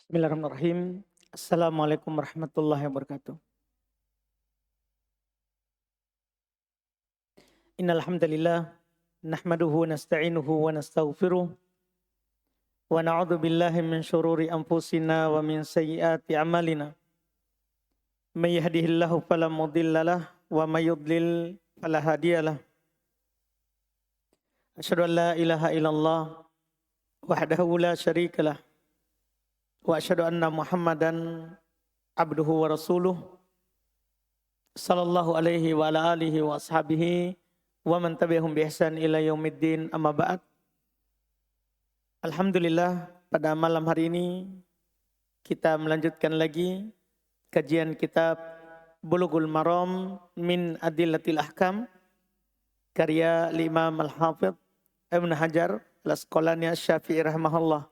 Bismillahirrahmanirrahim. Assalamualaikum warahmatullahi wabarakatuh. Innal hamdalillah nahmaduhu wa nasta'inuhu wa nastaghfiruh wa na'udzu billahi min syururi anfusina wa min sayyiati a'malina. May yahdihillahu fala mudhillalah wa may yudlil fala hadiyalah. Asyhadu an la ilaha illallah wahdahu la syarikalah wa asyhadu anna Muhammadan abduhu wa rasuluh sallallahu alaihi wa ala alihi wa ashabihi wa man tabi'ahum bi ihsan ila yaumiddin amma ba'd. Alhamdulillah, pada malam hari ini kita melanjutkan lagi kajian kitab Bulughul Maram min Adillatil Ahkam karya Imam Al-Hafidh Ibnu Hajar Al-Asqalani Asy-Syafi'i rahimahullah.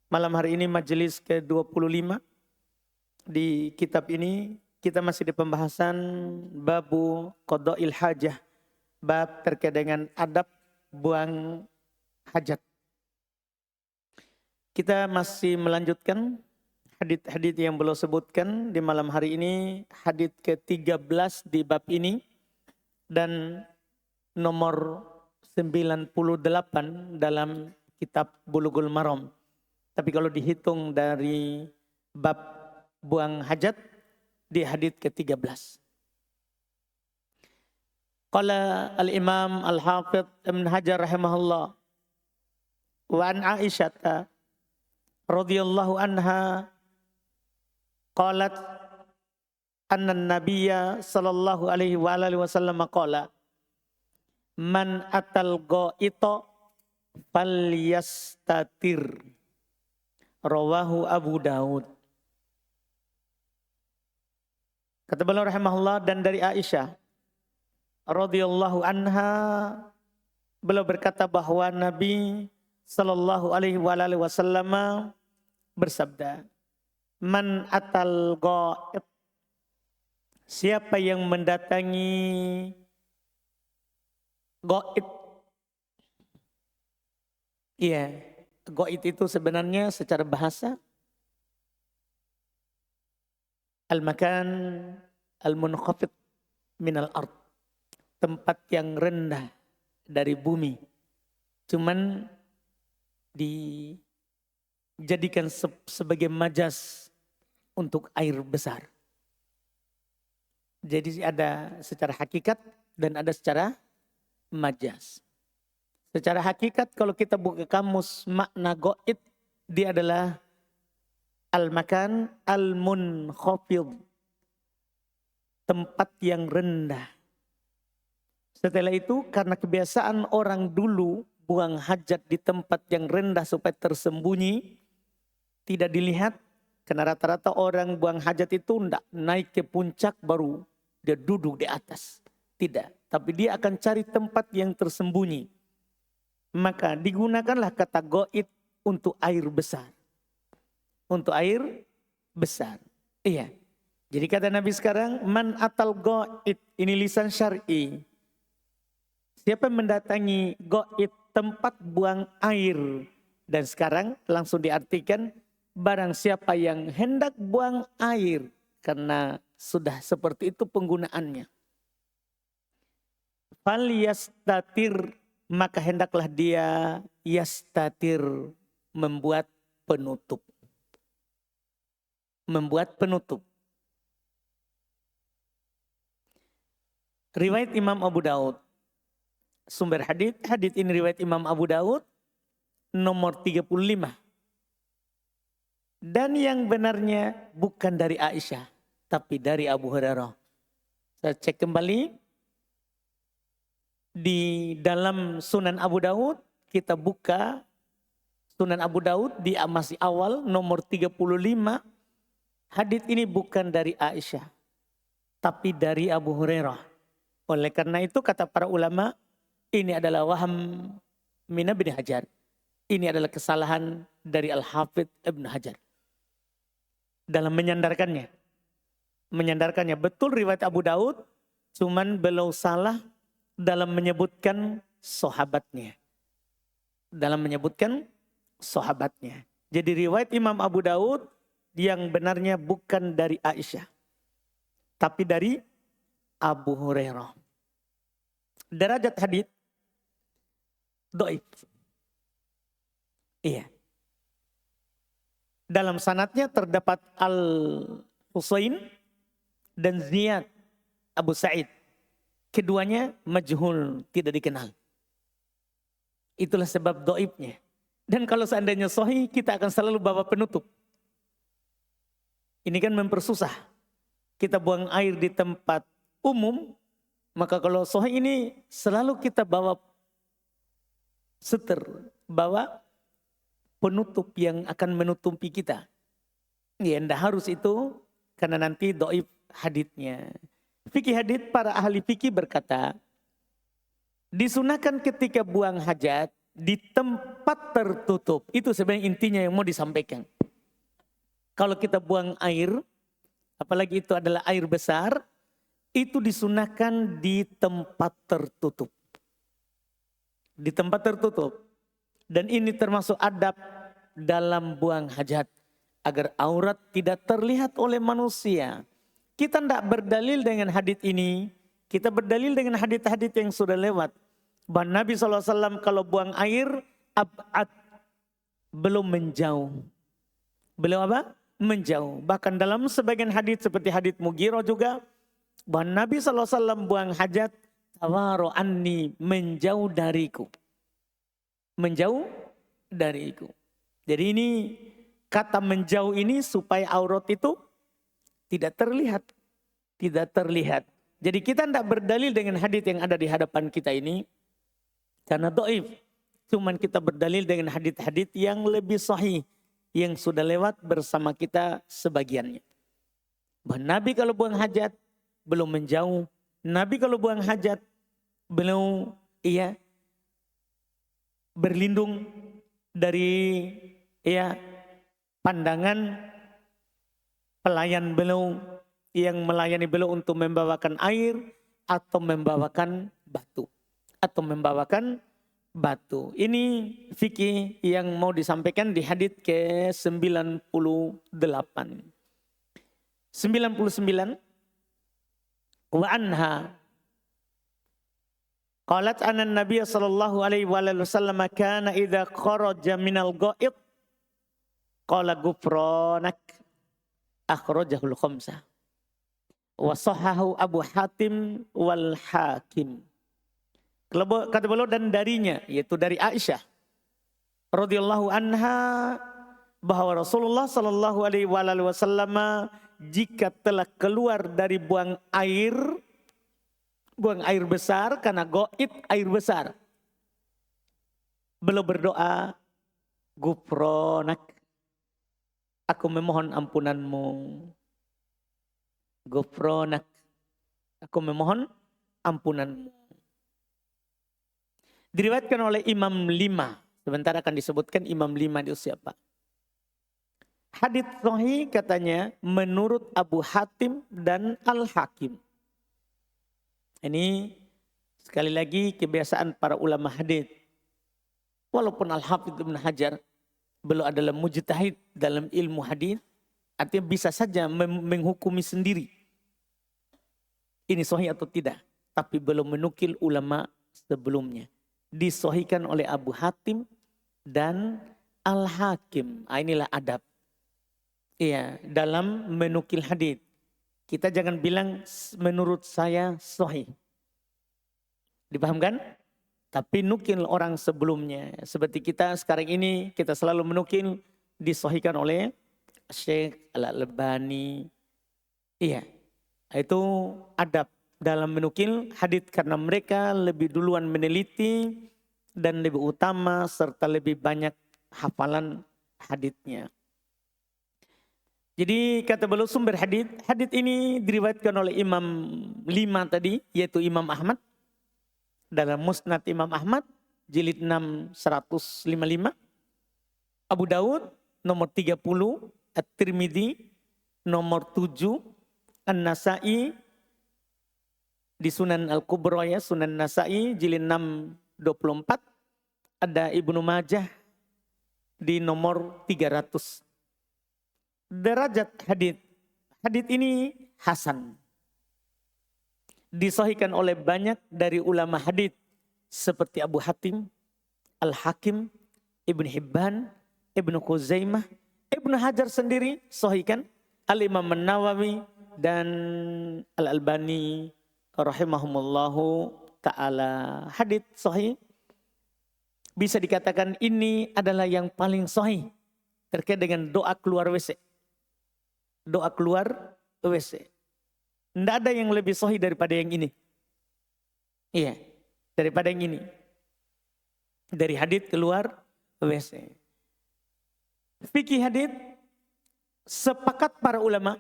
Malam hari ini majelis ke-25 di kitab ini kita masih di pembahasan babu qada'il hajah, bab terkait dengan adab buang hajat. Kita masih melanjutkan hadits yang belum sebutkan di malam hari ini, hadits ke-13 di bab ini dan nomor 98 dalam kitab Bulughul Maram. Tapi kalau dihitung dari bab buang hajat di hadits ke-13. Qala al-Imam Al-Hafidh Ibn Hajar rahimahullah wa an Aisyah radhiyallahu anha qalat anna an-nabiyya sallallahu alaihi wa alihi wasallam qala man atal ghaita falyastatir. Rawahu Abu Daud. Kata beliau rahimahullah, dan dari Aisyah radhiyallahu anha beliau berkata bahwa Nabi sallallahu alaihi wasallam bersabda, man atal ghaib, siapa yang mendatangi ghaib. Iya, ghaib itu sebenarnya secara bahasa al-makan al-munkhafid minal ard, tempat yang rendah dari bumi, cuman dijadikan sebagai majas untuk air besar. Jadi ada secara hakikat dan ada secara majas. Secara hakikat kalau kita buka kamus makna ghaib, dia adalah al-makan al-munkhafid, tempat yang rendah. Setelah itu karena kebiasaan orang dulu buang hajat di tempat yang rendah supaya tersembunyi, tidak dilihat, karena rata-rata orang buang hajat itu tidak naik ke puncak baru dia duduk di atas. Tidak, tapi dia akan cari tempat yang tersembunyi. Maka digunakanlah kata ghaib untuk air besar. Untuk air besar. Iya. Jadi kata Nabi sekarang, man atal ghaib, ini lisan syar'i. Siapa mendatangi ghaib, tempat buang air. Dan sekarang langsung diartikan, barang siapa yang hendak buang air. Karena sudah seperti itu penggunaannya. Fal yastatir, maka hendaklah dia yastatir, membuat penutup. Membuat penutup. Riwayat Imam Abu Daud. Sumber hadits ini riwayat Imam Abu Daud nomor 35. Dan yang benarnya bukan dari Aisyah, tapi dari Abu Hurairah. Saya cek kembali di dalam Sunan Abu Daud, kita buka Sunan Abu Daud di masih awal nomor 35. Hadits ini bukan dari Aisyah, tapi dari Abu Hurairah. Oleh karena itu kata para ulama, ini adalah waham min Ibnu Hajar. Ini adalah kesalahan dari Al-Hafidh Ibnu Hajar dalam menyandarkannya. Menyandarkannya betul riwayat Abu Daud, cuman beliau salah dalam menyebutkan sahabatnya. Dalam menyebutkan sahabatnya. Jadi riwayat Imam Abu Daud yang benarnya bukan dari Aisyah, tapi dari Abu Hurairah. Derajat hadits dhaif. Iya. Dalam sanadnya terdapat Al-Husain dan Ziyad Abu Sa'id. Keduanya majhul, tidak dikenal. Itulah sebab dhaifnya. Dan kalau seandainya sahih, kita akan selalu bawa penutup. Ini kan mempersusah. Kita buang air di tempat umum, maka kalau sahih ini selalu kita bawa seter, bawa penutup yang akan menutupi kita. Ya, enggak harus itu, karena nanti dhaif haditsnya. Fikih hadits, para ahli fikih berkata, disunahkan ketika buang hajat di tempat tertutup. Itu sebenarnya intinya yang mau disampaikan. Kalau kita buang air, apalagi itu adalah air besar, itu disunahkan di tempat tertutup. Di tempat tertutup. Dan ini termasuk adab dalam buang hajat. Agar aurat tidak terlihat oleh manusia. Kita tidak berdalil dengan hadits ini. Kita berdalil dengan hadits-hadits yang sudah lewat. Bahwa Nabi SAW kalau buang air, ab'ad, belum menjauh. Belum apa? Menjauh. Bahkan dalam sebagian hadits seperti hadits Mughirah juga, bahwa Nabi SAW buang hajat, tawaro anni, menjauh dariku. Menjauh dariku. Jadi ini, kata menjauh ini supaya aurat itu tidak terlihat. Tidak terlihat. Jadi kita tidak berdalil dengan hadits yang ada di hadapan kita ini. Karena dhaif. Cuman kita berdalil dengan hadits-hadits yang lebih sahih. Yang sudah lewat bersama kita sebagiannya. Bahwa Nabi kalau buang hajat belum menjauh. Nabi kalau buang hajat belum berlindung dari pandangan pelayan beliau yang melayani beliau untuk membawakan air atau membawakan batu. Atau membawakan batu. Ini fikih yang mau disampaikan di hadits ke-98. 99. Wa anha qalat anna Nabiy sallallahu alaihi wasallam kana idza kharaja minal ghaid qala ghufranak akhrajahul khamsah wa sahahu Abu Hatim wal Hakim. Kata beliau dan darinya, yaitu dari Aisyah radhiyallahu anha, bahwa Rasulullah sallallahu alaihi wasallam jika telah keluar dari buang air besar, karena goib air besar, beliau berdoa, Ghufranak, aku memohon ampunanmu. Ghufranak, aku memohon ampunanmu. Diriwayatkan oleh Imam 5. Sebentar akan disebutkan Imam 5 itu siapa. Hadits sahih katanya menurut Abu Hatim dan Al-Hakim. Ini sekali lagi kebiasaan para ulama hadits. Walaupun Al-Hafidz Ibnu Hajar beliau adalah mujtahid dalam ilmu hadits, artinya bisa saja menghukumi sendiri ini sahih atau tidak, tapi belum menukil ulama sebelumnya. Disahihkan oleh Abu Hatim dan Al-Hakim. Inilah adab. Iya, dalam menukil hadits. Kita jangan bilang menurut saya sahih. Dipahamkan? Tapi nukil orang sebelumnya. Seperti kita sekarang ini, kita selalu menukil disahihkan oleh Syekh Al-Albani. Iya, itu adab dalam menukil hadits, karena mereka lebih duluan meneliti dan lebih utama serta lebih banyak hafalan haditsnya. Jadi kata beliau sumber hadits ini diriwayatkan oleh Imam 5 tadi, yaitu Imam Ahmad dalam Musnad Imam Ahmad jilid 6 155, Abu Daud nomor 30, At-Tirmidzi nomor 7, An-Nasai di Sunan Al-Kubra ya, Sunan Nasai jilid 6 24, ada Ibnu Majah di nomor 300. derajat hadits. Hadits ini hasan. Disahihkan oleh banyak dari ulama hadits seperti Abu Hatim, Al-Hakim, Ibn Hibban, Ibn Khuzaimah, Ibn Hajar sendiri sahihkan, Al-Imam An-Nawawi dan Al-Albani rahimahumullahu ta'ala. Hadits sahih bisa dikatakan ini adalah yang paling sahih terkait dengan doa keluar WC. Doa keluar WC. Tidak ada yang lebih sahih daripada yang ini. Iya, daripada yang ini. Dari hadits keluar WC. Fikih hadits, sepakat para ulama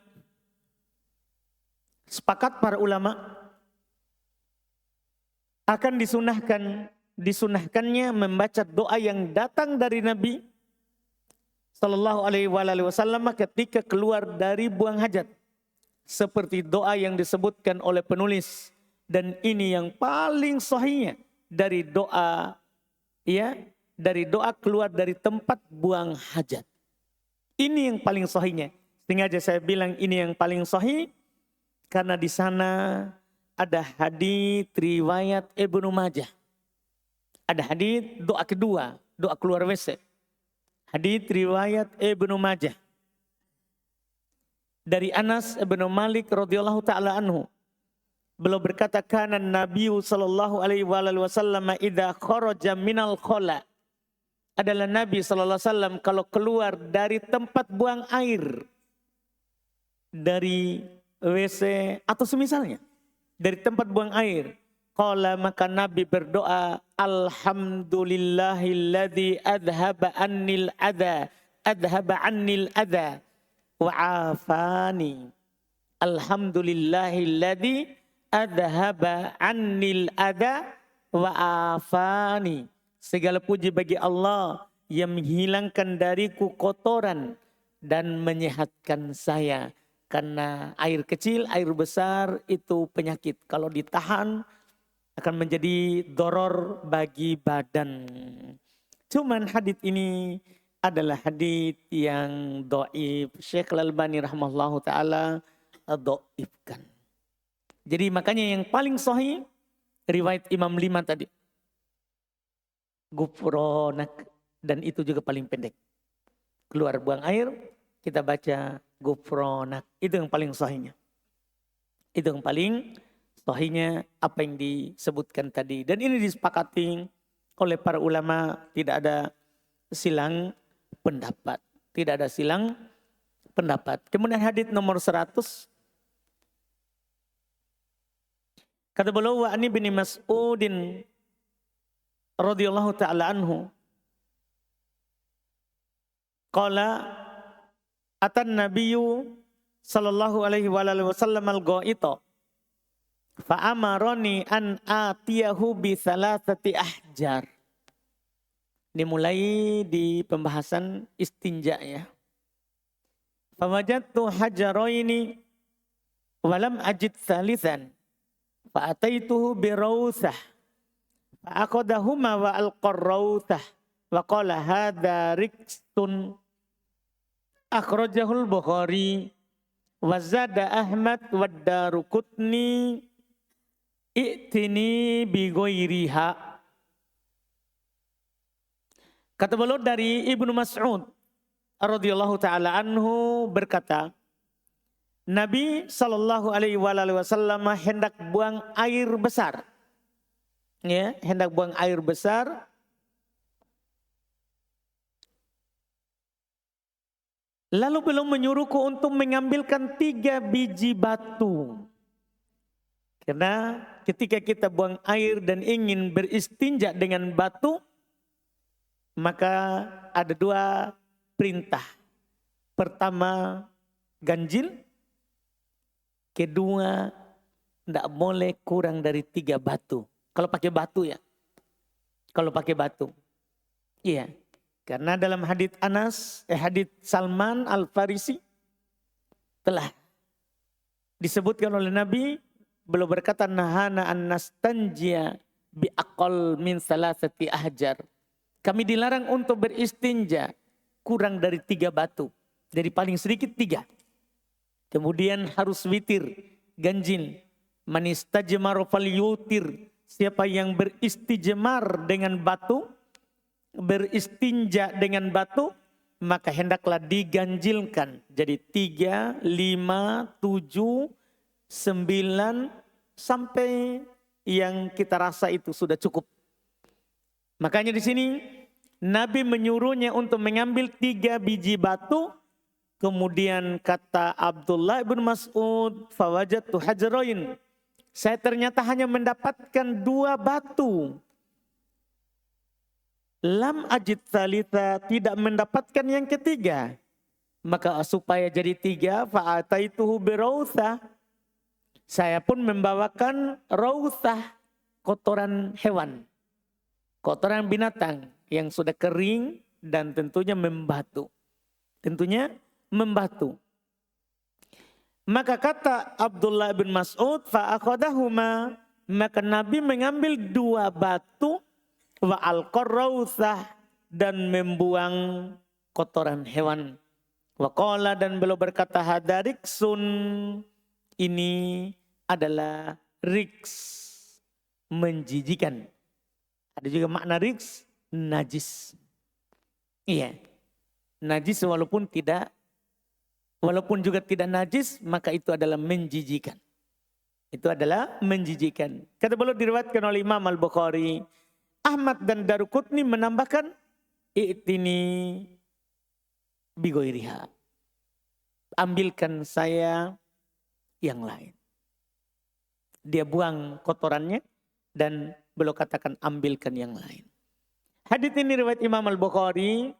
akan disunahkannya membaca doa yang datang dari Nabi Sallallahu Alaihi Wasallam ketika keluar dari buang hajat. Seperti doa yang disebutkan oleh penulis, dan ini yang paling sahihnya dari doa, ya, dari doa keluar dari tempat buang hajat. Ini yang paling sahihnya. Sengaja saya bilang ini yang paling sahih karena di sana ada hadits riwayat Ibnu Majah. Ada hadits doa kedua, doa keluar WC. Hadits riwayat Ibnu Majah. Dari Anas bin Malik radhiyallahu taala anhu. Beliau berkata, kana Nabi sallallahu alaihi wasallam idza kharaja minal khala. Adalah Nabi sallallahu alaihi wasallam kalau keluar dari tempat buang air, dari WC atau semisalnya, dari tempat buang air, qala, maka Nabi berdoa, alhamdulillahilladzi adhaba annil adha wa afani. Alhamdulillahilladzi adhaba annil adha wa afani. Segala puji bagi Allah yang menghilangkan dariku kotoran dan menyehatkan saya. Karena air kecil, air besar itu penyakit. Kalau ditahan akan menjadi doror bagi badan. Cuman hadits ini adalah hadits yang dhaif. Syekh Al-Albani rahimahullahu ta'ala dhaifkan. Jadi makanya yang paling sahih riwayat Imam 5 tadi. Gufronak, dan itu juga paling pendek. Keluar buang air, kita baca gufronak. Itu yang paling sahihnya. Itu yang paling sahihnya apa yang disebutkan tadi. Dan ini disepakati oleh para ulama, tidak ada silang pendapat. Tidak ada silang pendapat. Kemudian hadits nomor 100. Kata beliau, wa ani bin Mas'udin radhiyallahu ta'ala anhu. Qala atan nabiyyu sallallahu alaihi wasallam al-ghaita. Fa amarani an atiyahu bi thalathati ahjar. Dimulai di pembahasan istinja ya. Fawajadtu hajaraini walam ajid thalithan. Fa ataituhu bi rawthah. Fa aqadahuma wa alqarrawthah. Wa qala hadha rikstun. Akhrajahul Bukhari. Wa zada Ahmad wa Daruqutni. I'tini bi ghairiha. Kata beliau dari Ibnu Mas'ud radhiyallahu taala anhu berkata, Nabi sallallahu alaihi wasallam hendak buang air besar. Ya, hendak buang air besar. Lalu beliau menyuruhku untuk mengambilkan 3 biji batu. Karena ketika kita buang air dan ingin beristinja dengan batu, maka ada 2 perintah. Pertama, ganjil. Kedua, tidak boleh kurang dari 3 batu. Kalau pakai batu ya. Kalau pakai batu. Iya. Karena dalam hadits hadits Salman Al-Farisi telah disebutkan oleh Nabi, beliau berkata, nahana an nastanjiya bi aqall min salasati ahjar. Kami dilarang untuk beristinja kurang dari 3 batu. Jadi paling sedikit 3. Kemudian harus witir, ganjil. Man istajmara falyutir. Siapa yang beristijmar dengan batu, beristinja dengan batu, maka hendaklah diganjilkan. Jadi 3, 5, 7, 9 sampai yang kita rasa itu sudah cukup. Makanya di sini Nabi menyuruhnya untuk mengambil 3 biji batu. Kemudian kata Abdullah bin Mas'ud, fawajadtu hajarain. Saya ternyata hanya mendapatkan 2 batu. Lam ajid thalitha, tidak mendapatkan yang ketiga. Maka supaya jadi 3, fa'ataituhu birautha. Saya pun membawakan rautha, kotoran hewan. Kotoran binatang yang sudah kering dan tentunya membatu. Tentunya membatu. Maka kata Abdullah bin Mas'ud, fa'akhadahuma, maka Nabi mengambil 2 batu, wa alqarrausah, dan membuang kotoran hewan. Wa qala, dan beliau berkata, hadariksun, ini adalah riks, menjijikan. Ada juga makna riks, najis. Iya, najis walaupun juga tidak najis, maka itu adalah menjijikan. Itu adalah menjijikan. Kata beliau diriwayatkan oleh Imam Al-Bukhari, Ahmad dan Daruqutni menambahkan, i'tini bigoiriha. Ambilkan saya yang lain. Dia buang kotorannya dan beliau katakan ambilkan yang lain. Hadits ini riwayat Imam Al-Bukhari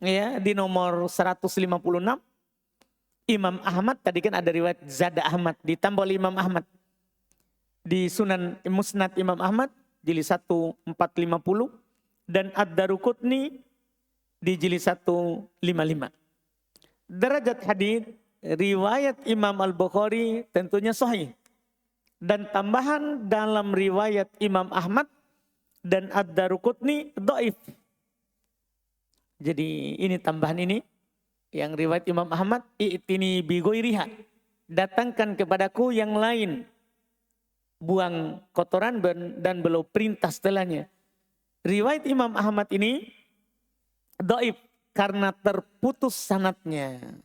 ya, di nomor 156. Imam Ahmad, tadi kan ada riwayat Zada Ahmad, ditambah oleh Imam Ahmad. Di Sunan Musnad Imam Ahmad, jilid 1450. Dan Ad-Daruqutni di jilid 155. Derajat hadits riwayat Imam Al-Bukhari tentunya sahih. Dan tambahan dalam riwayat Imam Ahmad dan Ad-Daruqutni dhaif. Jadi ini tambahan ini. Yang riwayat Imam Ahmad, i'tini bigoiriha, datangkan kepadaku yang lain. Buang kotoran dan beliau perintah setelahnya. Riwayat Imam Ahmad ini dhaif karena terputus sanadnya.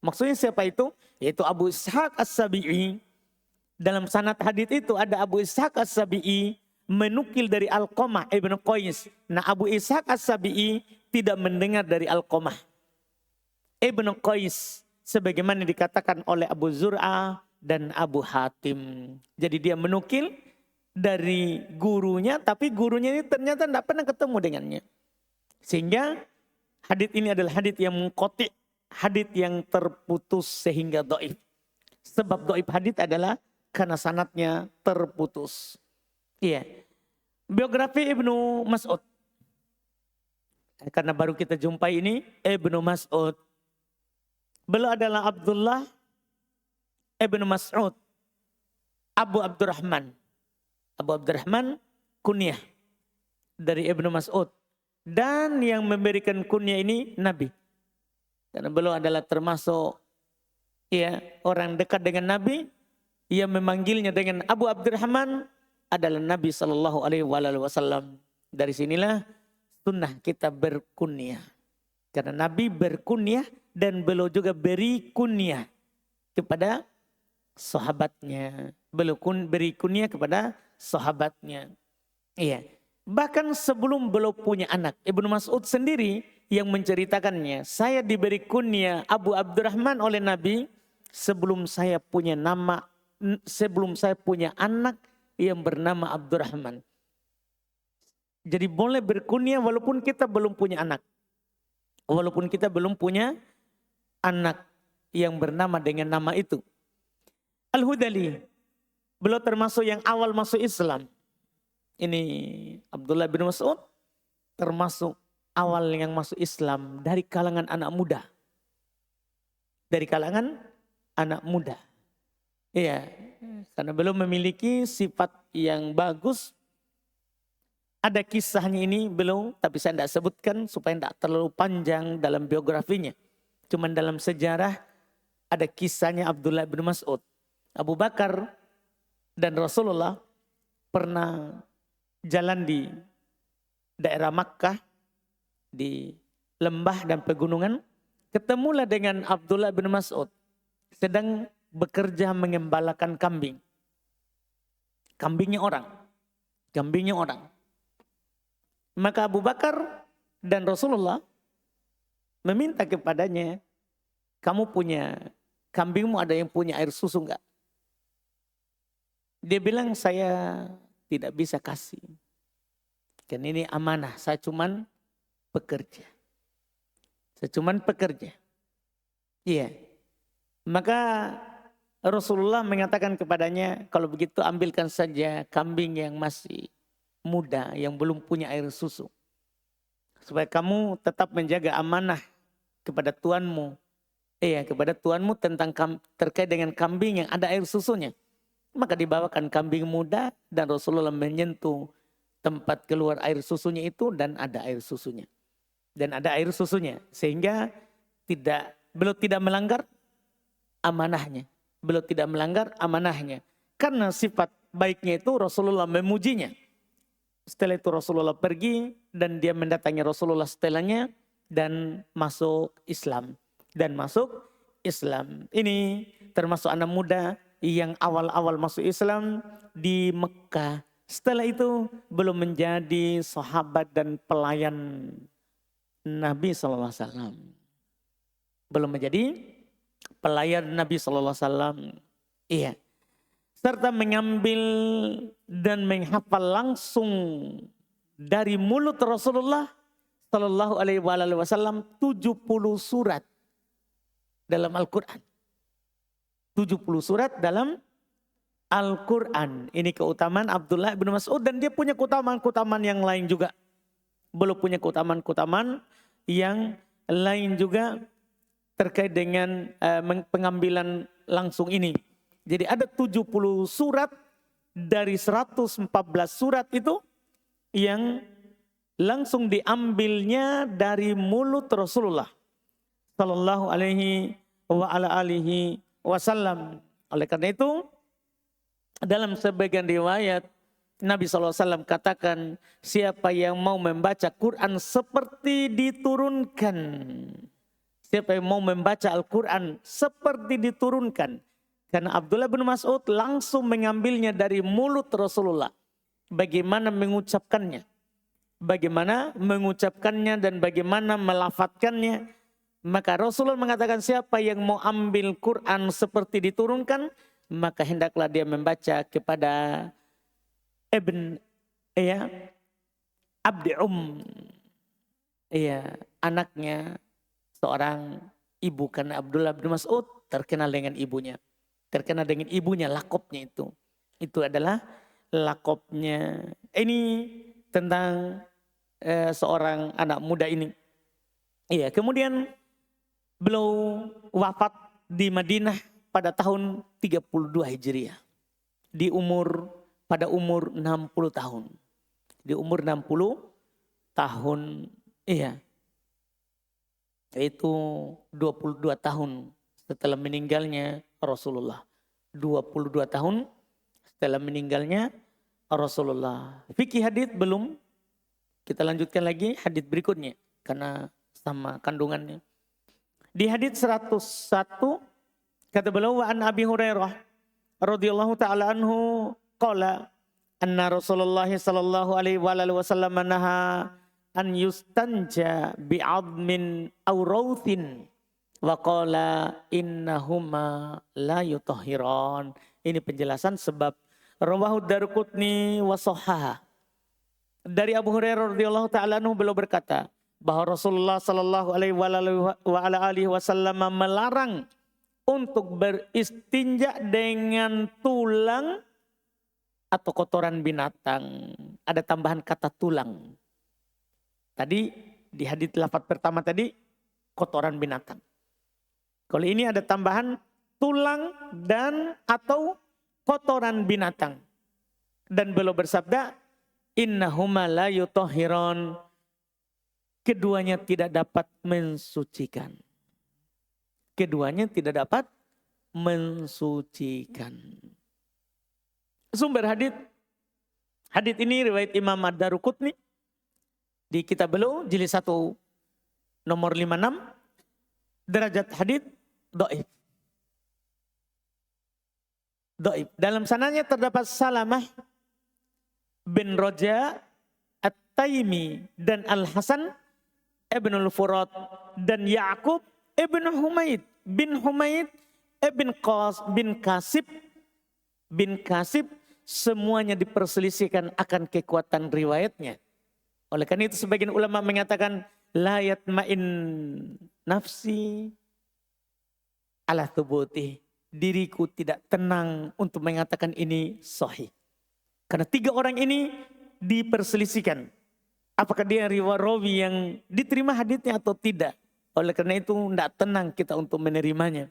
Maksudnya siapa itu? Yaitu Abu Ishaq As-Sabi'i. Dalam sanad hadits itu ada Abu Ishaq As-Sabi'i menukil dari Alqamah ibn Qais. Nah, Abu Ishaq As-Sabi'i tidak mendengar dari Alqamah Ibn Qais sebagaimana dikatakan oleh Abu Zur'ah dan Abu Hatim. Jadi dia menukil dari gurunya, tapi gurunya ini ternyata tidak pernah ketemu dengannya. Sehingga hadits ini adalah hadits yang mengkotik, hadits yang terputus sehingga dhaif. Sebab dhaif hadits adalah karena sanadnya terputus. Iya. Biografi Ibnu Mas'ud. Karena baru kita jumpai ini Ibnu Mas'ud. Beliau adalah Abdullah Ibnu Mas'ud Abu Abdurrahman. Abu Abdurrahman kunyah dari Ibnu Mas'ud. Dan yang memberikan kunyah ini Nabi. Karena beliau adalah termasuk ya, orang dekat dengan Nabi. Yang memanggilnya dengan Abu Abdurrahman adalah Nabi SAW. Dari sinilah sunnah kita berkunyah. Karena Nabi berkunyah dan beliau juga beri kunyah kepada sahabatnya. Beliau beri kunyah kepada sahabatnya. Iya. Bahkan sebelum beliau punya anak, Ibnu Mas'ud sendiri yang menceritakannya. Saya diberi kunyah Abu Abdurrahman oleh Nabi sebelum saya punya anak yang bernama Abdurrahman. Jadi boleh berkunyah walaupun kita belum punya anak. Walaupun kita belum punya anak yang bernama dengan nama itu. Al-Hudali, beliau termasuk yang awal masuk Islam. Ini Abdullah bin Mas'ud termasuk awal yang masuk Islam dari kalangan anak muda. Dari kalangan anak muda. Iya, karena beliau memiliki sifat yang bagus. Ada kisahnya ini belum, tapi saya tidak sebutkan supaya tidak terlalu panjang dalam biografinya. Cuman dalam sejarah ada kisahnya Abdullah bin Mas'ud. Abu Bakar dan Rasulullah pernah jalan di daerah Makkah, di lembah dan pegunungan. Ketemulah dengan Abdullah bin Mas'ud sedang bekerja mengembalakan kambing. Kambingnya orang. Maka Abu Bakar dan Rasulullah meminta kepadanya, kamu punya kambingmu ada yang punya air susu enggak? Dia bilang, saya tidak bisa kasih. Kan ini amanah, saya cuman pekerja. Iya. Maka Rasulullah mengatakan kepadanya, kalau begitu ambilkan saja kambing yang masih muda, yang belum punya air susu. Supaya kamu tetap menjaga amanah kepada Tuanmu. Kepada Tuanmu terkait dengan kambing yang ada air susunya. Maka dibawakan kambing muda dan Rasulullah menyentuh tempat keluar air susunya itu dan ada air susunya. Sehingga beliau tidak melanggar amanahnya. Karena sifat baiknya itu Rasulullah memujinya. Setelah itu Rasulullah pergi dan dia mendatangi Rasulullah setelahnya dan masuk Islam. Ini termasuk anak muda yang awal-awal masuk Islam di Mekah. Setelah itu belum menjadi sahabat dan pelayan Nabi SAW. Belum menjadi pelayan Nabi SAW. Iya. Serta mengambil dan menghafal langsung dari mulut Rasulullah Sallallahu Alaihi Wasallam 70 surat dalam Al-Quran. 70 surat dalam Al-Quran. Ini keutamaan Abdullah bin Mas'ud dan dia punya keutamaan-keutamaan yang lain juga. Belum punya keutamaan-keutamaan yang lain juga terkait dengan pengambilan langsung ini. Jadi ada 70 surat dari 114 surat itu yang langsung diambilnya dari mulut Rasulullah Sallallahu Alaihi Wasallam. Oleh karena itu dalam sebagian riwayat Nabi SAW katakan, siapa yang mau membaca Quran seperti diturunkan. Siapa yang mau membaca Al-Quran seperti diturunkan. Karena Abdullah bin Mas'ud langsung mengambilnya dari mulut Rasulullah. Bagaimana mengucapkannya. Dan bagaimana melafatkannya. Maka Rasulullah mengatakan siapa yang mau ambil Quran seperti diturunkan. Maka hendaklah dia membaca kepada Abdi anaknya seorang ibu. Karena Abdullah bin Mas'ud terkenal dengan ibunya. Lakopnya itu. Itu adalah lakopnya. Ini tentang seorang anak muda ini. Iya, kemudian beliau wafat di Madinah pada tahun 32 Hijriah. Pada umur 60 tahun. Di umur 60 tahun, yaitu 22 tahun setelah meninggalnya Rasulullah. 22 tahun setelah meninggalnya Rasulullah. Fikih hadits belum. Kita lanjutkan lagi hadits berikutnya. Karena sama kandungannya. Di hadits 101 kata beliau, wa an Abi Hurairah radhiyallahu taala anhu qala anna Rasulullah sallallahu alaihi wasallam naha an yustanja bi'admin aw rawthin wa qala innahuma la yutahhiran. Ini penjelasan sebab rawahu Daruqutni wa sahhaha. Dari Abu Hurairah radhiyallahu taala anhu beliau berkata bahwa Rasulullah sallallahu alaihi wasallam melarang untuk beristinja dengan tulang atau kotoran binatang. Ada tambahan kata tulang. Tadi di hadits lafaz pertama tadi kotoran binatang. Kalau ini ada tambahan tulang dan atau kotoran binatang. Dan beliau bersabda, innahuma la yutahhiran. Keduanya tidak dapat mensucikan. keduanya tidak dapat mensucikan. Sumber hadits. Hadits ini riwayat Imam Ad-Daruqutni di kitab beliau jilid 1 nomor 56. Derajat hadits dhaif. Dhaif. Dalam sanadnya terdapat Salamah bin Roja At-Taimi dan Al-Hasan Ibnul Furat dan Ya'qub Ibn Humaid bin Humaid bin Kasib semuanya diperselisihkan akan kekuatan riwayatnya. Oleh karena itu sebagian ulama mengatakan la yatma'in nafsi ala thubuti. Diriku tidak tenang untuk mengatakan ini sahih. Karena 3 orang ini diperselisihkan. Apakah dia rawi yang diterima haditsnya atau tidak. Oleh karena itu tidak tenang kita untuk menerimanya.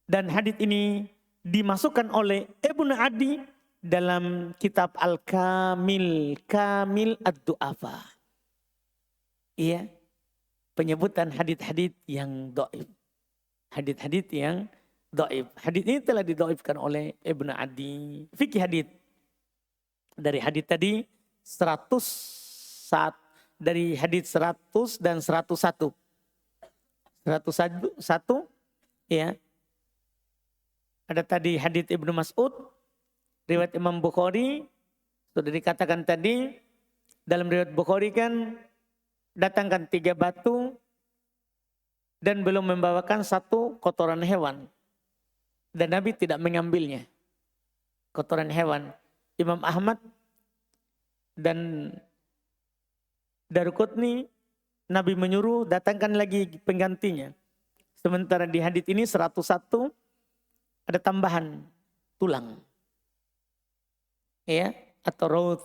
Dan hadits ini dimasukkan oleh Ibnu Adi dalam kitab Al-Kamil, Kamil Ad-Du'afa. Iya, penyebutan hadits-hadits yang dhaif. Hadits-hadits yang dhaif. Hadits ini telah didhaifkan oleh Ibnu Adi. Fikih hadits. Dari hadits tadi 100 dari hadits 100 dan 101. 101 ya. Ada tadi hadits Ibnu Mas'ud, riwayat Imam Bukhari, sudah dikatakan tadi dalam riwayat Bukhari kan datangkan 3 batu dan belum membawakan 1 kotoran hewan. Dan Nabi tidak mengambilnya. Kotoran hewan. Imam Ahmad dan Daruqutni, Nabi menyuruh datangkan lagi penggantinya. Sementara di hadits ini 101 ada tambahan tulang. Ya, atau raut.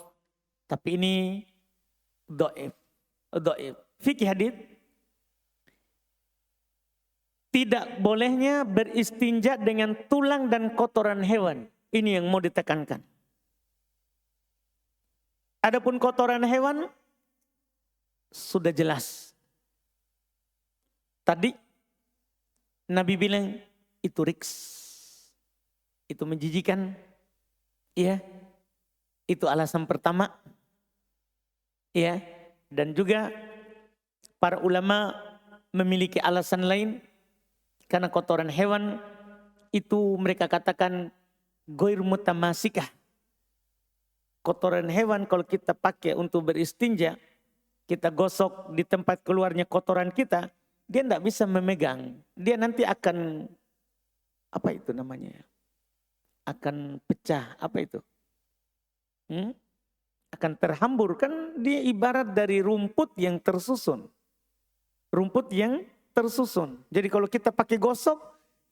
Tapi ini dhaif. Dhaif. Fikih hadits. Tidak bolehnya beristinja dengan tulang dan kotoran hewan. Ini yang mau ditekankan. Adapun kotoran hewan sudah jelas. Tadi Nabi bilang itu riks. Itu menjijikan. Iya. Itu alasan pertama. Iya. Dan juga para ulama memiliki alasan lain. Karena kotoran hewan itu mereka katakan ghair mutamasikah. Kotoran hewan kalau kita pakai untuk beristinja, kita gosok di tempat keluarnya kotoran kita, dia tidak bisa memegang. Dia nanti akan, apa itu namanya? Akan pecah, apa itu? Akan terhambur, kan dia ibarat dari rumput yang tersusun. Rumput yang tersusun. Jadi kalau kita pakai gosok,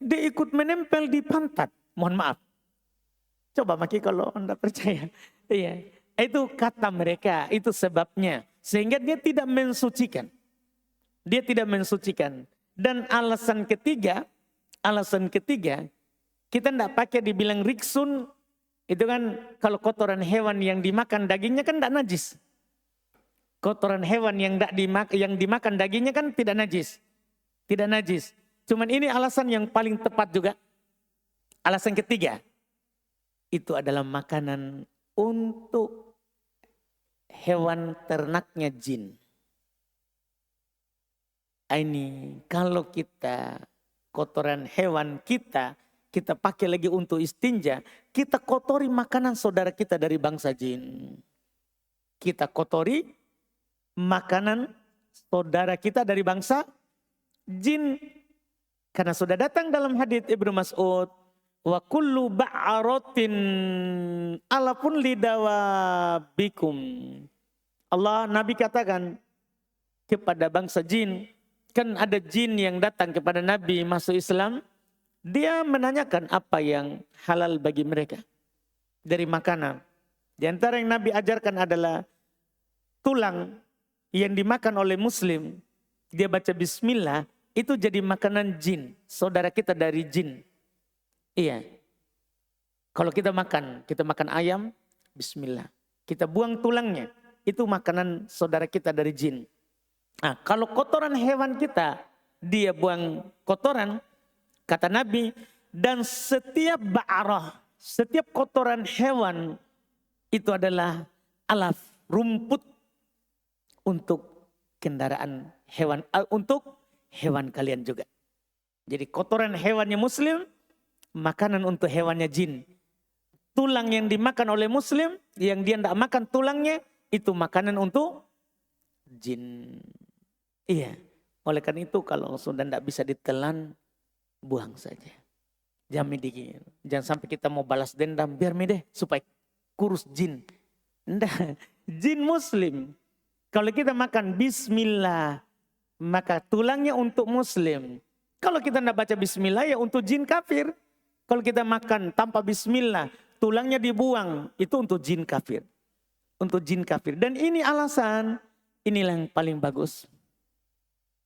dia ikut menempel di pantat. Mohon maaf. Coba Maki kalau Anda percaya. Iya. Itu kata mereka, itu sebabnya. Sehingga dia tidak mensucikan. Dia tidak mensucikan. Dan alasan ketiga, kita tidak pakai dibilang riksun. Itu kan kalau kotoran hewan yang dimakan dagingnya kan tidak najis. Kotoran hewan yang dimakan dagingnya kan tidak najis. Tidak najis. Cuman ini alasan yang paling tepat juga. Alasan ketiga. Itu adalah makanan untuk hewan ternaknya jin. Ini kalau kita kotoran hewan kita pakai lagi untuk istinja. Kita kotori makanan saudara kita dari bangsa jin. Kita kotori makanan saudara kita dari bangsa jin. Karena sudah datang dalam hadits Ibnu Mas'ud, wa kullu ba'aratin alapun lidawabikum. Nabi katakan kepada bangsa jin, kan ada jin yang datang kepada Nabi masuk Islam, dia menanyakan apa yang halal bagi mereka dari makanan. Di antara yang Nabi ajarkan adalah tulang yang dimakan oleh Muslim, dia baca bismillah, itu jadi makanan jin, saudara kita dari jin. Iya. Kalau kita makan ayam, bismillah. Kita buang tulangnya, itu makanan saudara kita dari jin. Nah, kalau kotoran hewan kita, dia buang kotoran, Kata Nabi, dan setiap ba'arah, setiap kotoran hewan itu adalah alaf, rumput untuk kendaraan hewan, untuk hewan kalian juga. Jadi kotoran hewannya muslim, makanan untuk hewannya jin. Tulang yang dimakan oleh muslim, yang dia tidak makan tulangnya, itu makanan untuk jin. Iya, oleh karena itu kalau sudah tidak bisa ditelan, buang saja. Jangan dikit. Jangan sampai kita mau balas dendam, biar deh supaya kurus jin. Nggak, jin muslim. Kalau kita makan bismillah, maka tulangnya untuk muslim. Kalau kita tidak baca bismillah, ya untuk jin kafir. Kalau kita makan tanpa bismillah, tulangnya dibuang, itu untuk jin kafir. Untuk jin kafir. Dan ini alasan, inilah yang paling bagus.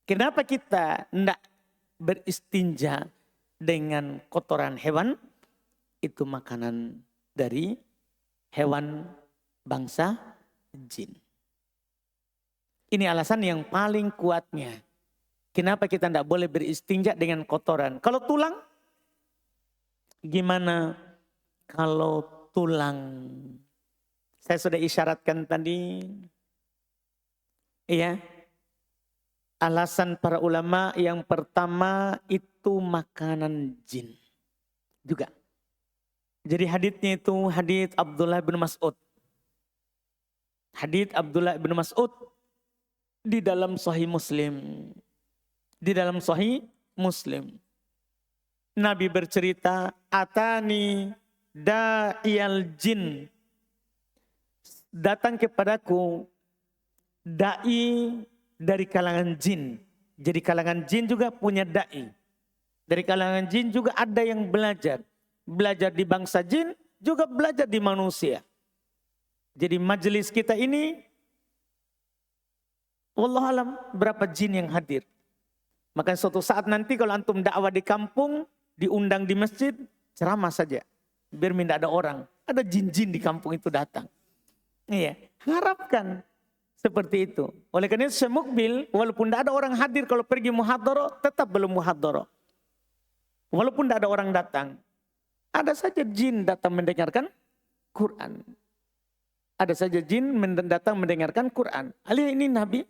Kenapa kita tidak beristinja dengan kotoran hewan? Itu makanan dari hewan bangsa jin. Ini alasan yang paling kuatnya. Kenapa kita tidak boleh beristinja dengan kotoran? Kalau tulang, gimana kalau tulang? Saya sudah isyaratkan tadi. Iya. Alasan para ulama yang pertama itu makanan jin juga. Jadi haditsnya itu hadits Abdullah bin Mas'ud. Hadits Abdullah bin Mas'ud di dalam Sahih Muslim. Di dalam Sahih Muslim. Nabi bercerita, atani da'iyal jin. Datang kepadaku da'i dari kalangan jin. Jadi kalangan jin juga punya da'i. Dari kalangan jin juga ada yang belajar. Belajar di bangsa jin, juga belajar di manusia. Jadi majelis kita ini, wallahualam berapa jin yang hadir. Maka suatu saat nanti kalau antum dakwah di kampung, diundang di masjid, ceramah saja. Biar tidak ada orang. Ada jin-jin di kampung itu datang. Iya, harapkan. Seperti itu. Oleh karena itu semukbil, walaupun tidak ada orang hadir kalau pergi muhadharah, tetap belum muhadharah. Walaupun tidak ada orang datang. Ada saja jin datang mendengarkan Quran. Ada saja jin datang mendengarkan Quran. Ali ini Nabi.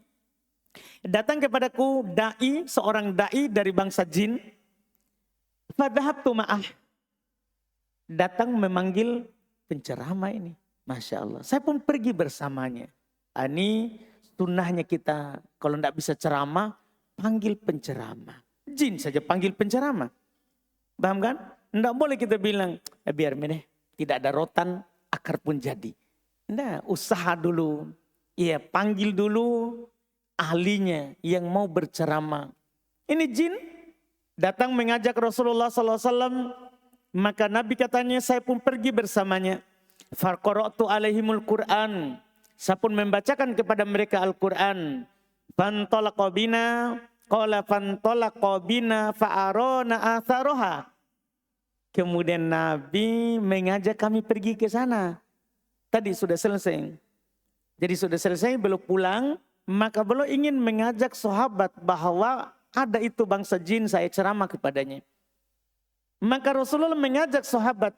Datang kepadaku da'i, seorang da'i dari bangsa jin. Fadhahabtu ma'ah. Datang memanggil penceramah ini. Masya Allah. Saya pun pergi bersamanya. Ini sunnahnya kita kalau tidak bisa ceramah, panggil penceramah. Jin saja panggil penceramah. Paham kan? Tidak boleh kita bilang, biar meneh tidak ada rotan, akar pun jadi. Tidak, usaha dulu. Iya, panggil dulu ahlinya yang mau berceramah. Ini jin datang mengajak Rasulullah SAW. Maka Nabi katanya, saya pun pergi bersamanya. Farqara'tu alaihimul Qur'an. Saya pun membacakan kepada mereka Al-Quran. Fantalaqa bina, qala fantalaqa bina fa'arona atharoha. Kemudian Nabi mengajak kami pergi ke sana. Tadi sudah selesai. Jadi sudah selesai, belum pulang. Maka beliau ingin mengajak sahabat bahwa ada itu bangsa jin, saya ceramah kepadanya. Maka Rasulullah mengajak sahabat.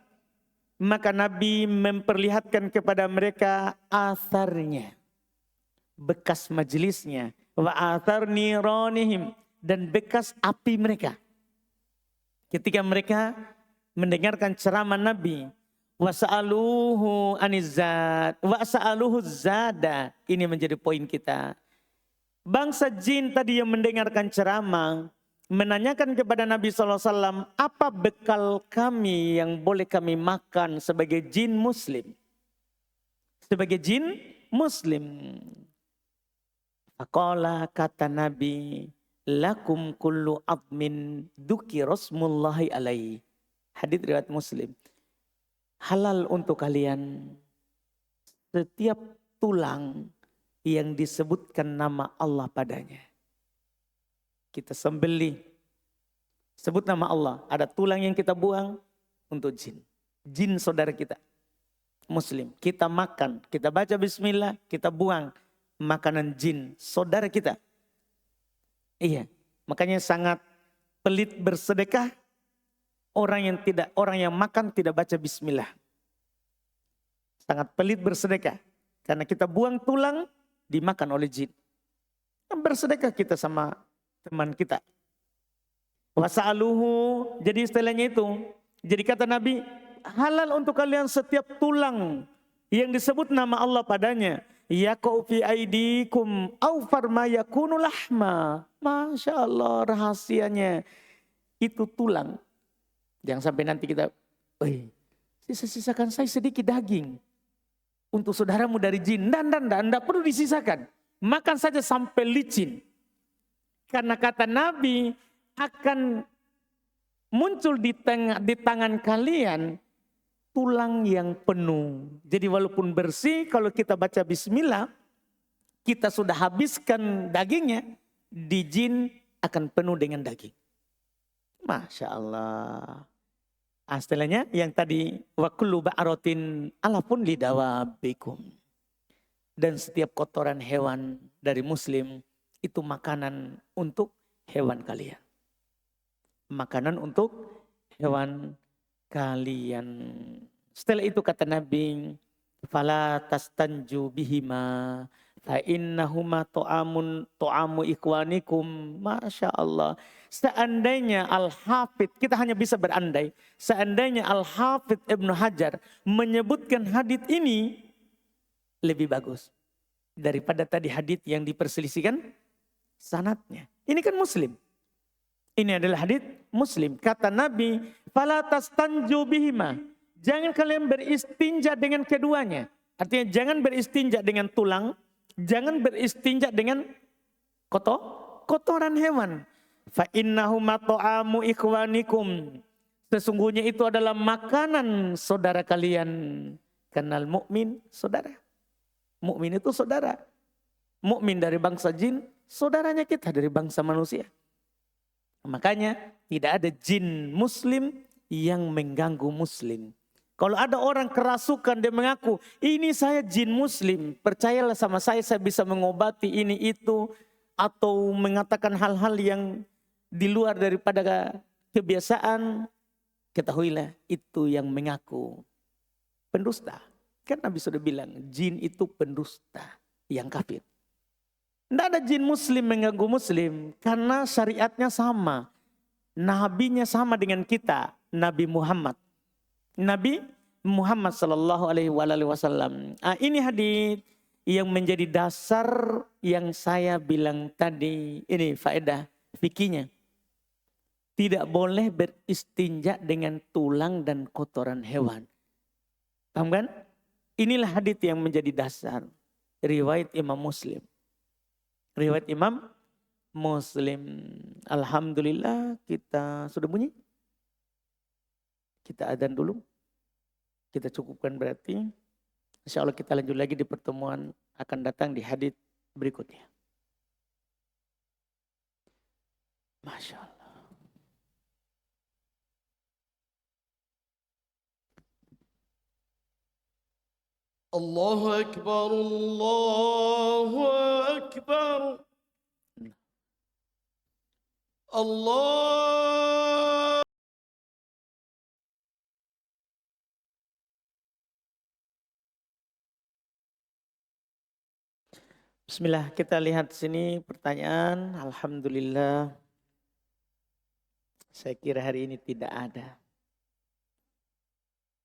Maka Nabi memperlihatkan kepada mereka atharnya. Bekas majelisnya. Wa athar niranihim. Dan bekas api mereka. Ketika mereka mendengarkan ceramah Nabi. Wa sa'aluhu anizad. Wa sa'aluhu zada. Ini menjadi poin kita. Bangsa jin tadi yang mendengarkan ceramah. Menanyakan kepada Nabi SAW, apa bekal kami yang boleh kami makan sebagai jin muslim? Sebagai jin muslim. Faqala kata Nabi, lakum kullu admin duki rasmullahi alaihi. Hadits riwayat Muslim. Halal untuk kalian setiap tulang yang disebutkan nama Allah padanya. Kita sembelih, sebut nama Allah. Ada tulang yang kita buang untuk jin. Jin saudara kita, muslim. Kita makan, kita baca bismillah, kita buang makanan jin saudara kita. Iya, makanya sangat pelit bersedekah orang yang makan tidak baca bismillah. Sangat pelit bersedekah. Karena kita buang tulang, dimakan oleh jin. Bersedekah kita sama teman kita. Wasa'aluhu, jadi istilahnya itu. Jadi kata Nabi, halal untuk kalian setiap tulang yang disebut nama Allah padanya. Yaqa'u fi aidikum au farma yakunu lahma. Masya Allah, rahasianya itu tulang. Jangan sampai nanti kita, sisa-sisakan saya sedikit daging untuk saudaramu dari jin. Tidak perlu disisakan. Makan saja sampai licin. Karena kata Nabi akan muncul di tangan kalian tulang yang penuh. Jadi walaupun bersih, kalau kita baca bismillah, kita sudah habiskan dagingnya, di jin akan penuh dengan daging. Masya Allah. Istilahnya yang tadi, wa kullu ba'ratin alafun lidawabikum. Dan setiap kotoran hewan dari muslim itu makanan untuk hewan kalian. Makanan untuk hewan kalian. Setelah itu kata Nabi, fala tastanju bihima fa innahuma tu'amu ikhwanikum. Masya Allah. Seandainya Al-Hafidh, kita hanya bisa berandai. Seandainya Al-Hafidh Ibnu Hajar menyebutkan hadits ini, lebih bagus daripada tadi hadits yang diperselisihkan sanadnya. Ini kan muslim. Ini adalah hadits muslim. Kata Nabi, fala tastanju bihima. Jangan kalian beristinja dengan keduanya. Artinya jangan beristinja dengan tulang, jangan beristinja dengan kotoran hewan. Fa innahuma ta'amu ikhwanikum. Sesungguhnya itu adalah makanan saudara kalian. Kenal mukmin saudara. Mukmin itu saudara. Mukmin dari bangsa jin, saudaranya kita dari bangsa manusia. Makanya tidak ada jin muslim yang mengganggu muslim. Kalau ada orang kerasukan, dia mengaku, ini saya jin muslim, percayalah sama saya bisa mengobati ini itu. Atau mengatakan hal-hal yang di luar daripada kebiasaan. Ketahuilah itu yang mengaku pendusta. Kan Nabi sudah bilang, jin itu pendusta yang kafir. Tidak ada jin muslim mengganggu muslim, karena syariatnya sama. Nabinya sama dengan kita, Nabi Muhammad. Nabi Muhammad sallallahu alaihi wasallam. Ini hadis yang menjadi dasar yang saya bilang tadi. Ini faedah fikihnya. Tidak boleh beristinja dengan tulang dan kotoran hewan. Paham kan? Inilah hadits yang menjadi dasar. Riwayat Imam Muslim. Riwayat Imam Muslim. Alhamdulillah kita sudah bunyi. Kita adzan dulu. Kita cukupkan berarti. Insya Allah kita lanjut lagi di pertemuan akan datang di hadits berikutnya. Masya Allah. Allahu Akbar, Allahu Akbar. Allah. Bismillah, kita lihat sini pertanyaan. Alhamdulillah. Saya kira hari ini tidak ada.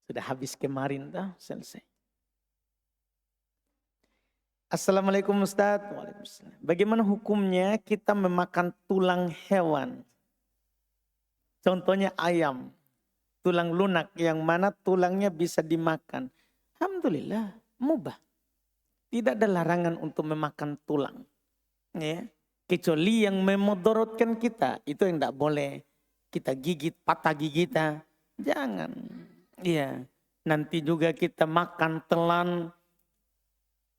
Sudah habis kemarin dah, selesai. Assalamualaikum Ustaz. Waalaikumsalam. Bagaimana hukumnya kita memakan tulang hewan? Contohnya ayam. Tulang lunak yang mana tulangnya bisa dimakan. Alhamdulillah, mubah. Tidak ada larangan untuk memakan tulang. Ya. Kecuali yang memudaratkan kita. Itu yang tidak boleh. Kita gigit, patah gigitan. Jangan. Iya. Nanti juga kita makan telan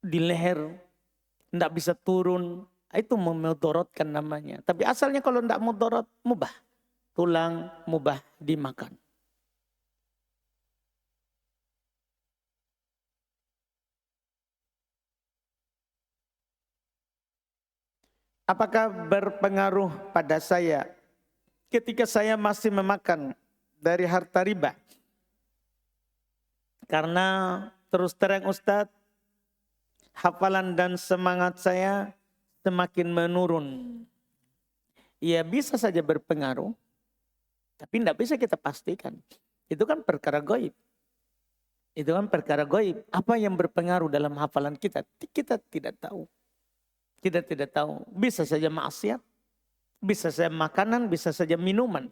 di leher. Tidak bisa turun. Itu memudaratkan namanya. Tapi asalnya kalau tidak mudarat, mubah. Tulang mubah dimakan. Apakah berpengaruh pada saya ketika saya masih memakan dari harta riba. Karena terus terang Ustadz, hafalan dan semangat saya semakin menurun. Ya bisa saja berpengaruh, tapi tidak bisa kita pastikan. Itu kan perkara gaib. Itu kan perkara gaib. Apa yang berpengaruh dalam hafalan kita? Kita tidak tahu. Kita tidak tahu. Bisa saja maksiat, bisa saja makanan, bisa saja minuman.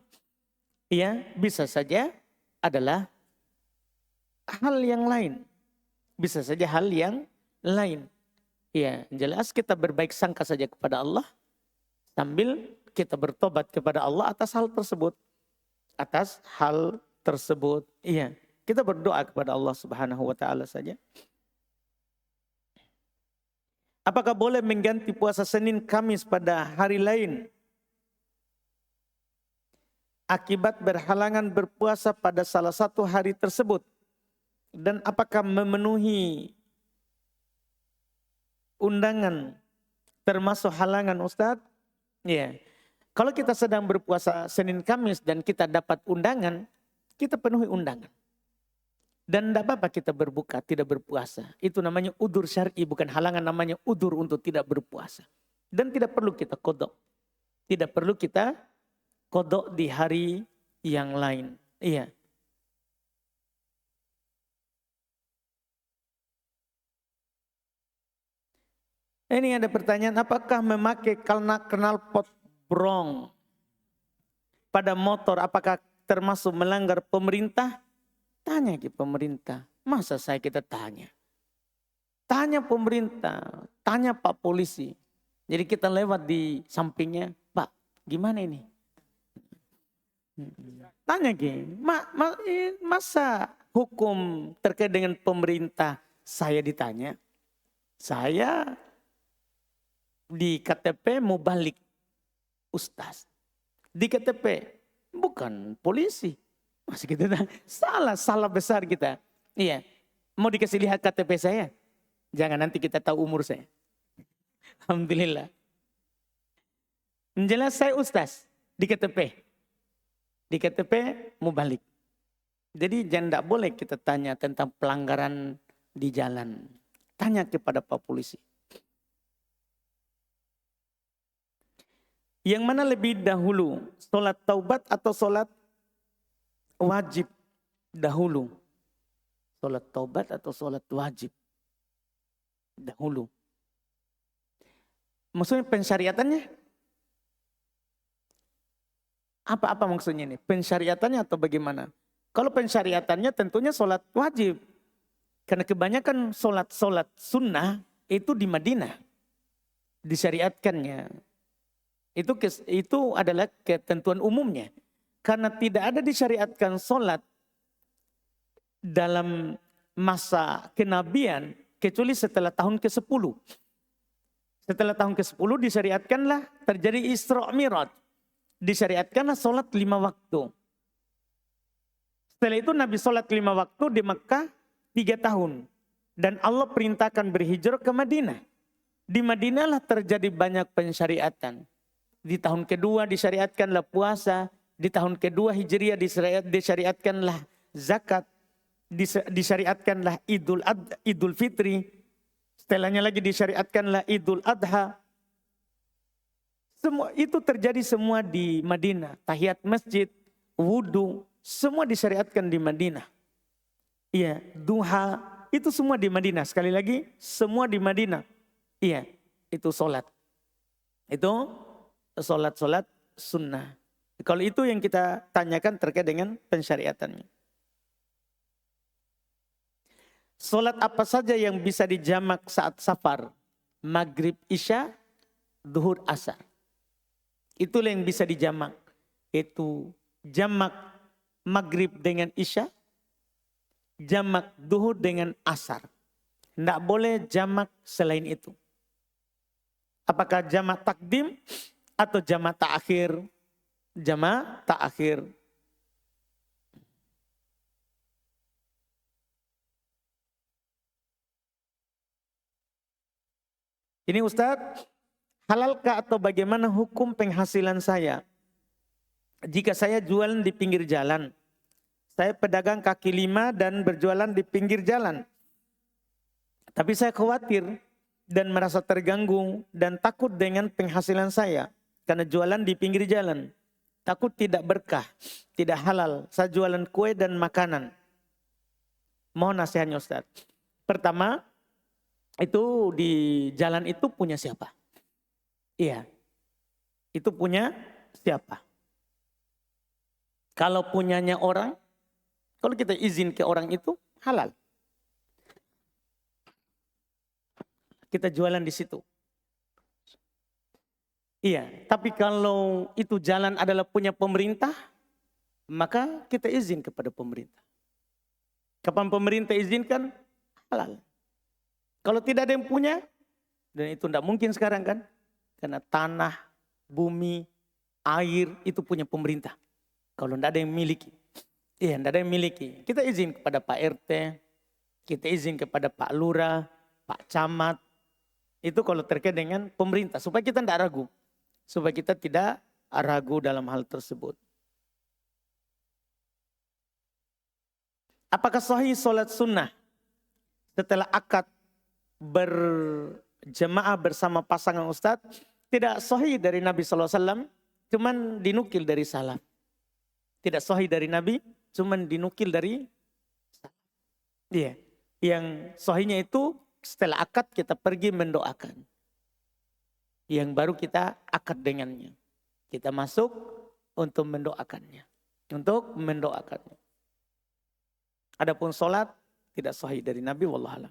Ya, bisa saja adalah hal yang lain. Bisa saja hal yang lain. Ya, jelas kita berbaik sangka saja kepada Allah sambil kita bertobat kepada Allah atas hal tersebut. Atas hal tersebut. Iya, kita berdoa kepada Allah Subhanahu wa taala saja. Apakah boleh mengganti puasa Senin Kamis pada hari lain akibat berhalangan berpuasa pada salah satu hari tersebut? Dan apakah memenuhi undangan termasuk halangan Ustadz? Ya, kalau kita sedang berpuasa Senin Kamis dan kita dapat undangan, kita penuhi undangan. Dan tidak apa-apa kita berbuka, tidak berpuasa. Itu namanya udur syar'i, bukan halangan, namanya udur untuk tidak berpuasa. Dan tidak perlu kita kodok. Tidak perlu kita kodok di hari yang lain. Iya. Ini ada pertanyaan, apakah memakai knalpot brong pada motor, apakah termasuk melanggar pemerintah? Tanya ke pemerintah, masa saya kita tanya? Tanya pemerintah, tanya Pak Polisi. Jadi kita lewat di sampingnya, Pak gimana ini? Tanya ke, masa hukum terkait dengan pemerintah saya ditanya? Saya di KTP mau balik Ustaz. Di KTP bukan polisi. Masih kita salah besar kita. Iya. Mau dikasih lihat KTP saya? Jangan nanti kita tahu umur saya. Alhamdulillah. Jelas saya Ustaz di KTP. Di KTP mau balik. Jadi jangan tidak boleh kita tanya tentang pelanggaran di jalan. Tanya kepada Pak Polisi. Yang mana lebih dahulu? Sholat taubat atau sholat wajib dahulu? Sholat taubat atau sholat wajib dahulu? Maksudnya pensyariatannya? Apa maksudnya ini? Pensyariatannya atau bagaimana? Kalau pensyariatannya tentunya sholat wajib. Karena kebanyakan sholat sunnah itu di Madinah. Disyariatkannya. Itu adalah ketentuan umumnya. Karena tidak ada disyariatkan sholat dalam masa kenabian kecuali setelah tahun ke-10. Setelah tahun ke-10 disyariatkanlah terjadi Isra Mi'raj. Disyariatkanlah sholat 5 waktu. Setelah itu Nabi sholat 5 waktu di Mekah 3 tahun. Dan Allah perintahkan berhijrah ke Madinah. Di Madinah lah terjadi banyak pensyariatan. Di tahun kedua disyariatkanlah puasa. Di tahun kedua Hijriah disyariatkanlah zakat. Disyariatkanlah Idul Fitri. Setelahnya lagi disyariatkanlah Idul Adha. Semua itu terjadi semua di Madinah. Tahiyat masjid, wudu, semua disyariatkan di Madinah. Iya, duha, itu semua di Madinah. Sekali lagi, semua di Madinah. Iya, itu sholat. Itu sholat sunnah. Kalau itu yang kita tanyakan terkait dengan pensyariatannya. Sholat apa saja yang bisa dijamak saat safar? Maghrib, Isya, Duhur, Asar. Itulah yang bisa dijamak. Itu jamak Maghrib dengan Isya, jamak Duhur dengan Asar. Tidak boleh jamak selain itu. Apakah jamak takdim atau jamak ta'akhir? Jamak ta'akhir. Ini Ustadz, halalkah atau bagaimana hukum penghasilan saya? Jika saya jualan di pinggir jalan Saya pedagang kaki lima dan berjualan di pinggir jalan. Tapi saya khawatir dan merasa terganggu dan takut dengan penghasilan saya. Karena jualan di pinggir jalan. Takut tidak berkah, tidak halal. Saya jualan kue dan makanan. Mohon nasihatnya Ustaz. Pertama, itu di jalan itu punya siapa? Iya, itu punya siapa? Kalau punyanya orang, kalau kita izin ke orang itu halal. Kita jualan di situ. Iya, tapi kalau itu jalan adalah punya pemerintah, maka kita izin kepada pemerintah. Kapan pemerintah izinkan, halal. Kalau tidak ada yang punya, dan itu tidak mungkin sekarang kan, karena tanah, bumi, air itu punya pemerintah. Kalau tidak ada yang miliki, iya tidak ada yang miliki. Kita izin kepada Pak RT, kita izin kepada Pak Lurah, Pak Camat. Itu kalau terkait dengan pemerintah, supaya kita tidak ragu. Supaya kita tidak ragu dalam hal tersebut. Apakah sahih sholat sunnah setelah akad berjemaah bersama pasangan Ustadz? Tidak sahih dari Nabi SAW, cuman dinukil dari salaf. Tidak sahih dari Nabi, cuman dinukil dari salaf. Iya, yang sahihnya itu setelah akad kita pergi mendoakan. Yang baru kita akad dengannya. Kita masuk untuk mendoakannya. Untuk mendoakannya. Adapun sholat tidak sahih dari Nabi, wallahualam.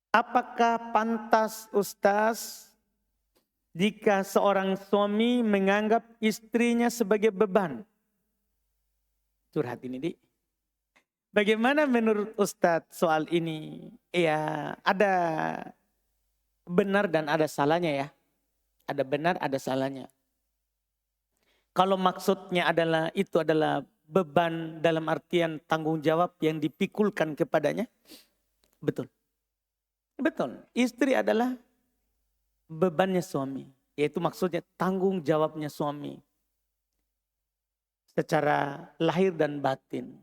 Apakah pantas Ustaz jika seorang suami menganggap istrinya sebagai beban? Curhat ini, Dik. Bagaimana menurut Ustadz soal ini? Ya, ada benar dan ada salahnya ya. Ada benar, ada salahnya. Kalau maksudnya adalah itu adalah beban dalam artian tanggung jawab yang dipikulkan kepadanya, betul. Betul. Istri adalah bebannya suami. Yaitu maksudnya tanggung jawabnya suami. Secara lahir dan batin.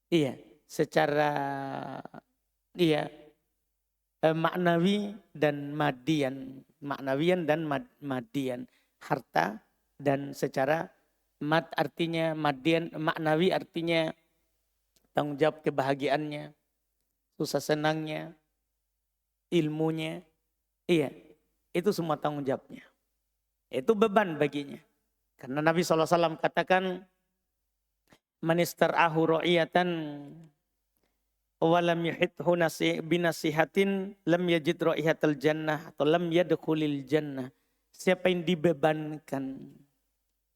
Iya, secara maknawi dan madian. Maknawian dan madian. Harta dan secara artinya madian, maknawi artinya tanggung jawab kebahagiaannya, susah senangnya, ilmunya. Iya, itu semua tanggung jawabnya. Itu beban baginya. Karena Nabi SAW katakan, man istar'ahu ru'iyatan walam yuhithu binasihatin lam yajid ru'iyatal jannah atau lam yadkhulil jannah. Siapa yang dibebankan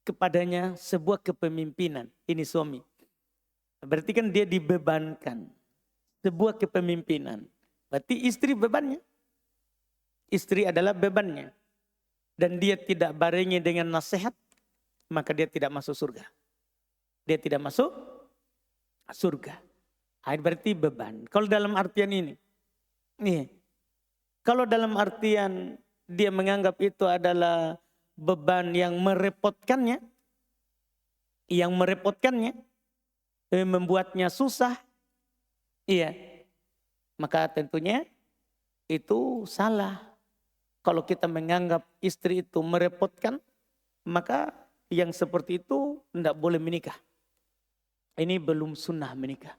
kepadanya sebuah kepemimpinan, ini suami. Berarti kan dia dibebankan sebuah kepemimpinan. Berarti istri bebannya. Istri adalah bebannya. Dan dia tidak barengi dengan nasihat, maka dia tidak masuk surga. Dia tidak masuk surga. Berarti beban. Kalau dalam artian ini. Nih, kalau dalam artian dia menganggap itu adalah beban yang merepotkannya. Yang merepotkannya. Membuatnya susah. Iya. Maka tentunya itu salah. Kalau kita menganggap istri itu merepotkan, maka yang seperti itu tidak boleh menikah. Ini belum sunnah menikah.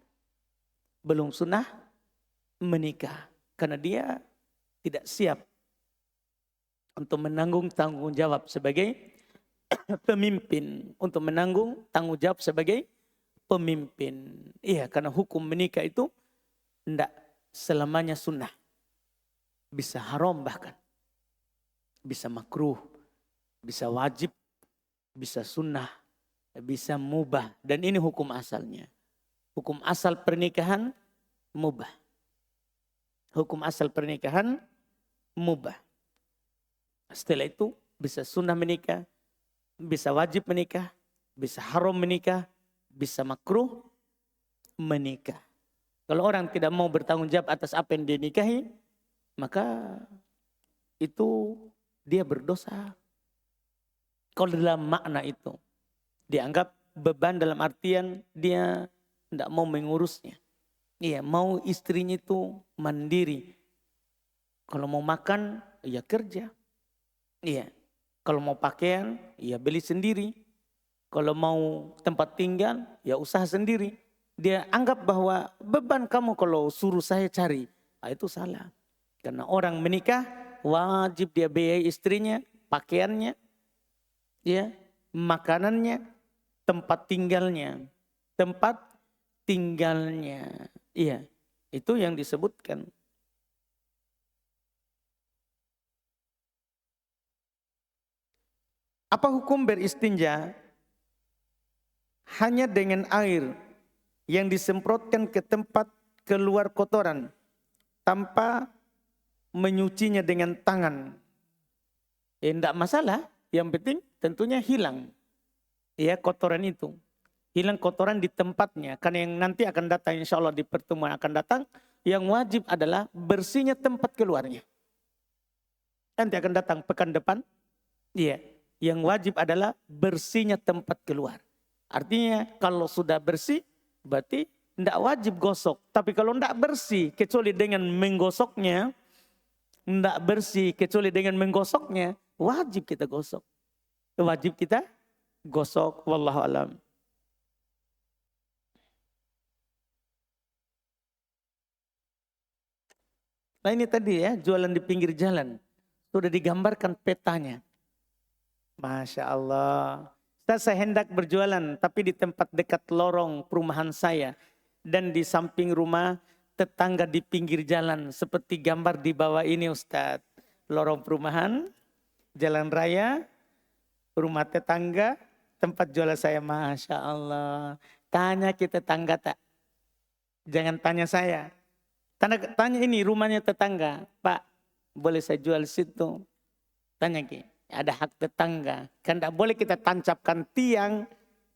Belum sunnah menikah. Karena dia tidak siap untuk menanggung tanggung jawab sebagai pemimpin. Untuk menanggung tanggung jawab sebagai pemimpin. Iya, karena hukum menikah itu tidak selamanya sunnah. Bisa haram bahkan. Bisa makruh. Bisa wajib. Bisa sunnah. Bisa mubah. Dan ini hukum asalnya. Hukum asal pernikahan mubah. Hukum asal pernikahan mubah. Setelah itu bisa sunnah menikah. Bisa wajib menikah. Bisa haram menikah. Bisa makruh menikah. Kalau orang tidak mau bertanggung jawab atas apa yang dia nikahi, maka itu dia berdosa. Kalau dalam makna itu dianggap beban dalam artian dia tidak mau mengurusnya. Iya, mau istrinya itu mandiri. Kalau mau makan, ya kerja. Iya. Kalau mau pakaian, ya beli sendiri. Kalau mau tempat tinggal, ya usaha sendiri. Dia anggap bahwa beban kamu kalau suruh saya cari, itu salah. Karena orang menikah wajib dia biayai istrinya, pakaiannya, ya, makanannya, tempat tinggalnya. Tempat tinggalnya. Iya, itu yang disebutkan. Apa hukum beristinja hanya dengan air yang disemprotkan ke tempat keluar kotoran tanpa menyucinya dengan tangan? Tidak masalah, yang penting tentunya hilang ya kotoran itu. Hilang kotoran di tempatnya. Karena yang nanti akan datang insya Allah di pertemuan akan datang, yang wajib adalah bersihnya tempat keluarnya. Nanti akan datang pekan depan. Iya. Yang wajib adalah bersihnya tempat keluar. Artinya kalau sudah bersih berarti tidak wajib gosok. Tapi kalau tidak bersih kecuali dengan menggosoknya, tidak bersih kecuali dengan menggosoknya, wajib kita gosok. Wajib kita gosok. Wallahu alam. Nah ini tadi ya, jualan di pinggir jalan. Sudah digambarkan petanya. Masya Allah. Saya hendak berjualan tapi di tempat dekat lorong perumahan saya. Dan di samping rumah tetangga di pinggir jalan. Seperti gambar di bawah ini Ustadz. Lorong perumahan, jalan raya, rumah tetangga, tempat jualan saya. Masya Allah. Tanya ke tetangga tak? Jangan tanya saya. Tanya ini rumahnya tetangga. Pak, boleh saya jual situ? Tanya ke. Ada hak tetangga. Kan tidak boleh kita tancapkan tiang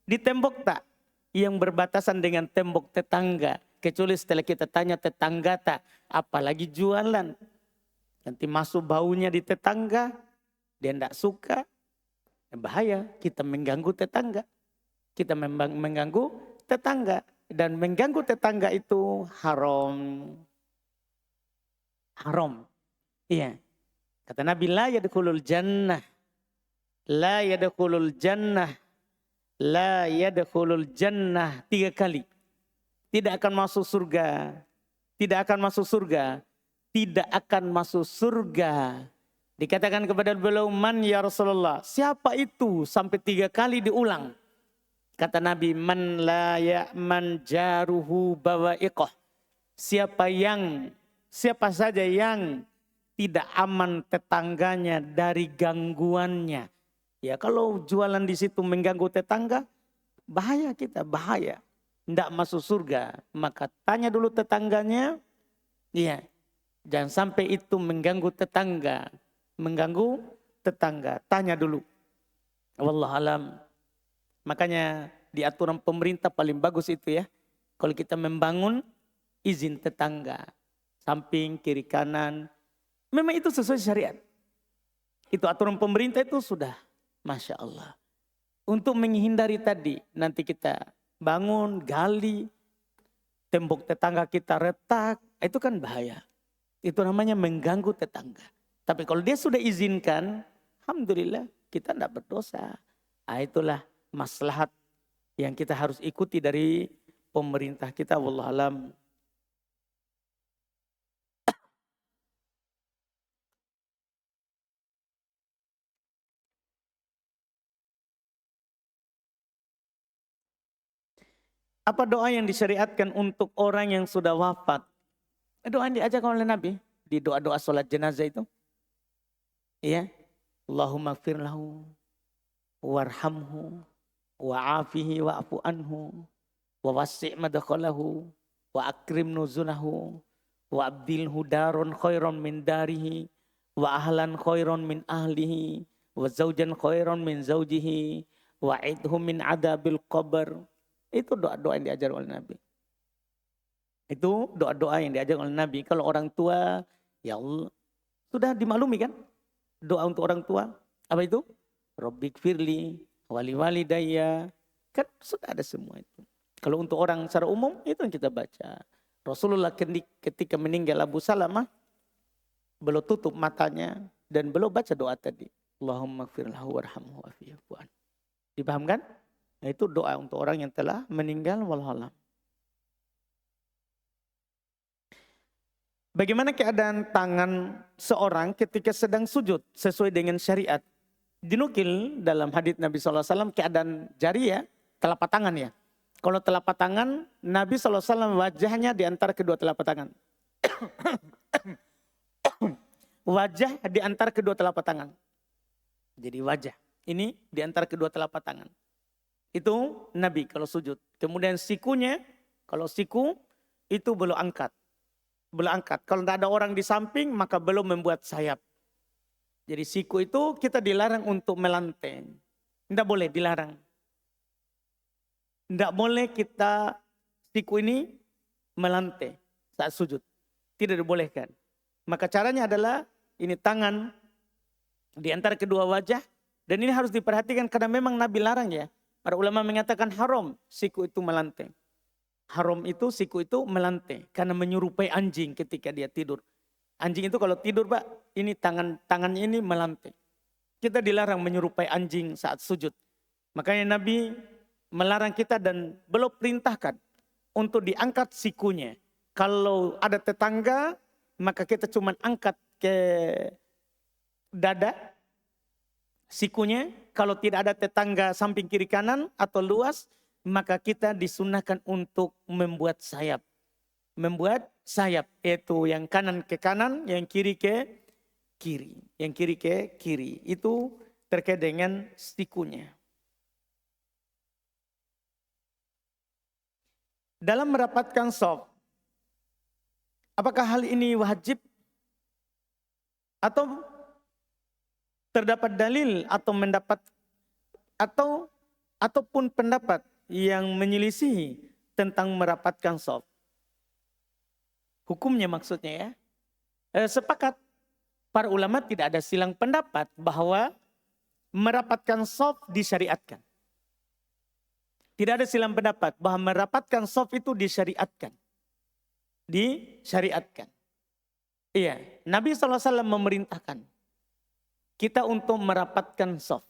di tembok tak? Yang berbatasan dengan tembok tetangga. Kecuali setelah kita tanya tetangga tak? Apalagi jualan. Nanti masuk baunya di tetangga. Dia tidak suka. Bahaya. Kita mengganggu tetangga. Kita mengganggu tetangga. Dan mengganggu tetangga itu haram. Haram. Iya. Kata Nabi, la yadkhulul jannah. La yadkhulul jannah. La yadkhulul jannah. 3 kali. Tidak akan masuk surga. Tidak akan masuk surga. Tidak akan masuk surga. Dikatakan kepada beliau, man ya Rasulullah. Siapa itu? Sampai 3 kali diulang. Kata Nabi, man la ya'man jaruhu bawa'iqah. Siapa saja yang tidak aman tetangganya dari gangguannya. Ya kalau jualan di situ mengganggu tetangga, bahaya kita, bahaya. Tidak masuk surga. Maka tanya dulu tetangganya. Iya. Jangan sampai itu mengganggu tetangga. Mengganggu tetangga. Tanya dulu. Wallahu alam. Makanya di aturan pemerintah paling bagus itu ya. Kalau kita membangun, izin tetangga. Samping, kiri, kanan. Memang itu sesuai syariat. Itu aturan pemerintah itu sudah. Masya Allah. Untuk menghindari tadi. Nanti kita bangun, gali. Tembok tetangga kita retak. Itu kan bahaya. Itu namanya mengganggu tetangga. Tapi kalau dia sudah izinkan. Alhamdulillah kita tidak berdosa. Itulah maslahat yang kita harus ikuti dari pemerintah kita. Wallahualam. Apa doa yang disyariatkan untuk orang yang sudah wafat? Doa yang diajarkan oleh Nabi di doa-doa sholat jenazah itu. Ya, Allahumma gfir lahu warhamhu wa'afihi wa'fu anhu wa wasi' madkhalahu wa akrim nuzulahu wa abdilhu daron khairan min darihi wa ahlan khairan min ahlihi wa zaujan khairan min zaujihi wa idhum min adabil qabr. Itu doa-doa yang diajar oleh Nabi. Itu doa-doa yang diajar oleh Nabi. Kalau orang tua Ya Allah. Sudah dimaklumi kan? Doa untuk orang tua. Apa itu? Rabbik firli wali walidayya. Kan sudah ada semua itu. Kalau untuk orang secara umum itu yang kita baca. Rasulullah ketika meninggal Abu Salamah, beliau tutup matanya dan beliau baca doa tadi. Allahumma gfirlahu warhamhu wa'afiyahu an. Dipahamkan? Nah, itu doa untuk orang yang telah meninggal walhalam. Bagaimana keadaan tangan seorang ketika sedang sujud sesuai dengan syariat? Dinukil dalam hadits Nabi SAW keadaan jari ya, telapak tangan ya. Kalau telapak tangan, Nabi SAW wajahnya di antara kedua telapak tangan. Wajah di antara kedua telapak tangan. Jadi wajah ini di antara kedua telapak tangan. Itu Nabi kalau sujud. Kemudian sikunya, kalau siku itu belum angkat. Belum angkat. Kalau tidak ada orang di samping maka belum membuat sayap. Jadi siku itu kita dilarang untuk melantai. Tidak boleh, dilarang. Tidak boleh kita siku ini melantai saat sujud. Tidak dibolehkan. Maka caranya adalah ini tangan di antara kedua wajah. Dan ini harus diperhatikan karena memang Nabi larang ya. Para ulama mengatakan haram siku itu melantai. Haram itu siku itu melantai karena menyerupai anjing ketika dia tidur. Anjing itu kalau tidur Pak, ini tangannya ini melantai. Kita dilarang menyerupai anjing saat sujud. Makanya Nabi melarang kita dan belum perintahkan untuk diangkat sikunya. Kalau ada tetangga, maka kita cuma angkat ke dada sikunya. Kalau tidak ada tetangga samping kiri kanan atau luas, maka kita disunahkan untuk membuat sayap. Membuat sayap, yaitu yang kanan ke kanan, yang kiri ke kiri. Yang kiri ke kiri, itu terkait dengan sikunya. Dalam merapatkan shaf, apakah hal ini wajib? Atau terdapat dalil atau ataupun pendapat yang menyelisihi tentang merapatkan shaf. Hukumnya maksudnya ya. Sepakat para ulama tidak ada silang pendapat bahwa merapatkan shaf disyariatkan. Tidak ada silang pendapat bahwa merapatkan shaf itu disyariatkan. Disyariatkan. Iya, Nabi SAW memerintahkan kita untuk merapatkan shaf.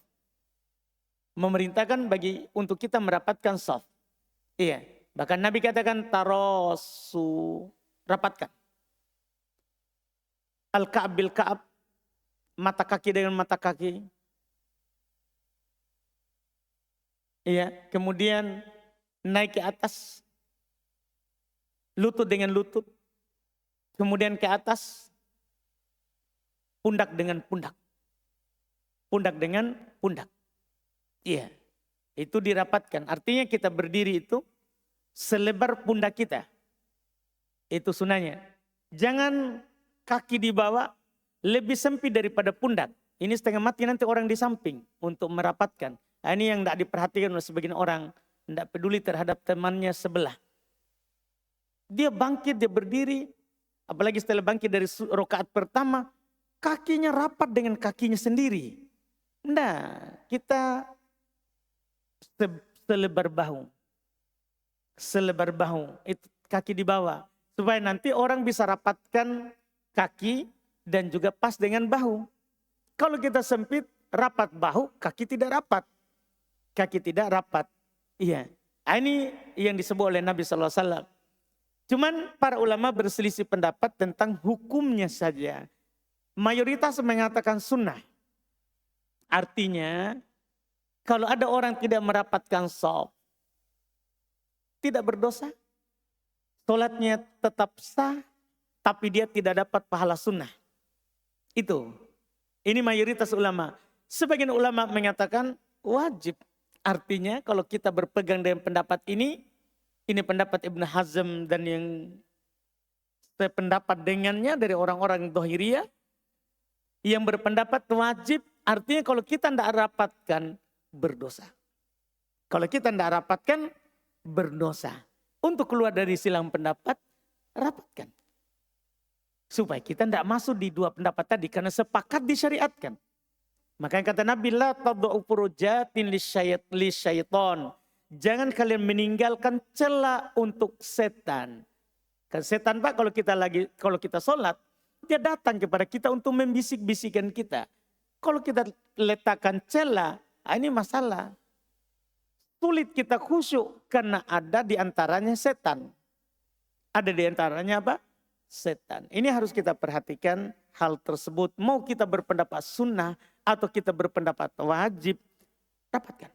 Memerintahkan untuk kita merapatkan shaf. Iya, bahkan Nabi katakan tarosu, rapatkan. Al-Ka'ab bil-Ka'ab, mata kaki dengan mata kaki. Iya, kemudian naik ke atas, lutut dengan lutut. Kemudian ke atas, pundak dengan pundak. Pundak dengan pundak. Iya, itu dirapatkan. Artinya kita berdiri itu selebar pundak kita. Itu sunahnya. Jangan kaki di bawah lebih sempit daripada pundak. Ini setengah mati nanti orang di samping untuk merapatkan. Nah, ini yang tidak diperhatikan oleh sebagian orang. Tidak peduli terhadap temannya sebelah. Dia bangkit, dia berdiri. Apalagi setelah bangkit dari rakaat pertama. Kakinya rapat dengan kakinya sendiri. Nah, kita selebar bahu. Selebar bahu. Itu kaki di bawah. Supaya nanti orang bisa rapatkan kaki dan juga pas dengan bahu. Kalau kita sempit, rapat bahu, kaki tidak rapat. Kaki tidak rapat. Iya. Ini yang disebut oleh Nabi SAW. Cuman para ulama berselisih pendapat tentang hukumnya saja. Mayoritas mengatakan sunnah. Artinya, kalau ada orang tidak merapatkan shaf, tidak berdosa. Sholatnya tetap sah, tapi dia tidak dapat pahala sunnah. Itu. Ini mayoritas ulama. Sebagian ulama mengatakan wajib. Artinya kalau kita berpegang dengan pendapat ini pendapat Ibn Hazm dan yang sependapat dengannya dari orang-orang Dhahiriyah, yang berpendapat wajib, artinya kalau kita tidak rapatkan, berdosa. Kalau kita tidak rapatkan, berdosa. Untuk keluar dari silang pendapat, rapatkan. Supaya kita tidak masuk di dua pendapat tadi karena sepakat disyariatkan. Makanya kata Nabi, la tad'u furujatin lisyaiton. Jangan kalian meninggalkan celah untuk setan. Kan setan Pak kalau kita sholat, dia datang kepada kita untuk membisik-bisikan kita. Kalau kita letakkan celah, ini masalah. Sulit kita khusyuk karena ada di antaranya setan. Ada di antaranya apa? Setan. Ini harus kita perhatikan hal tersebut. Mau kita berpendapat sunnah atau kita berpendapat wajib, dapatkan.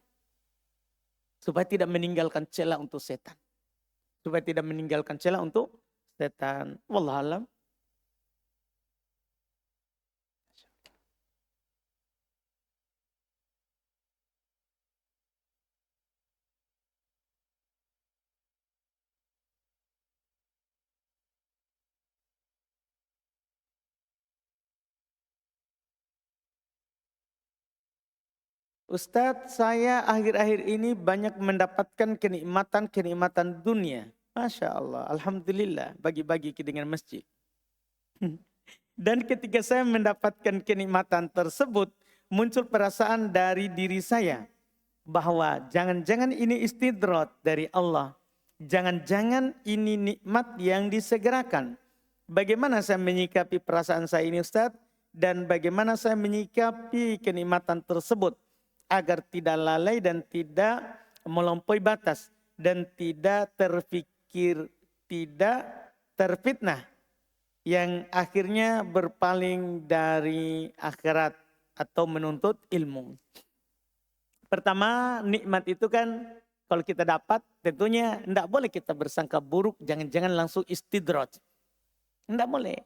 Supaya tidak meninggalkan celah untuk setan. Supaya tidak meninggalkan celah untuk setan. Wallahualam. Ustadz, saya akhir-akhir ini banyak mendapatkan kenikmatan dunia. Masya Allah, Alhamdulillah, bagi-bagi dengan masjid. Dan ketika saya mendapatkan kenikmatan tersebut, muncul perasaan dari diri saya. Bahwa jangan-jangan ini istidrat dari Allah. Jangan-jangan ini nikmat yang disegerakan. Bagaimana saya menyikapi perasaan saya ini Ustadz? Dan bagaimana saya menyikapi kenikmatan tersebut? Agar tidak lalai dan tidak melampaui batas. Dan tidak terfitnah. Yang akhirnya berpaling dari akhirat atau menuntut ilmu. Pertama, nikmat itu kan kalau kita dapat tentunya tidak boleh kita bersangka buruk. Jangan-jangan langsung istidrat. Tidak boleh.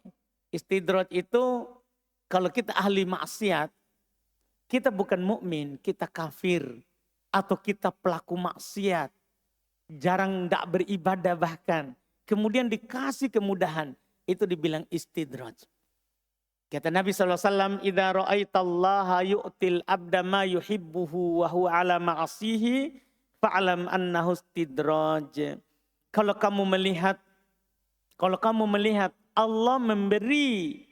Istidrat itu kalau kita ahli maksiat. Kita bukan mukmin, kita kafir. Atau kita pelaku maksiat. Jarang tidak beribadah bahkan. Kemudian dikasih kemudahan. Itu dibilang istidraj. Kata Nabi SAW, "Idza ra'aitallaha yu'til abda ma yuhibbuhu wa huwa ala ma'asihi fa'lam annahu istidraj." Kalau kamu melihat Allah memberi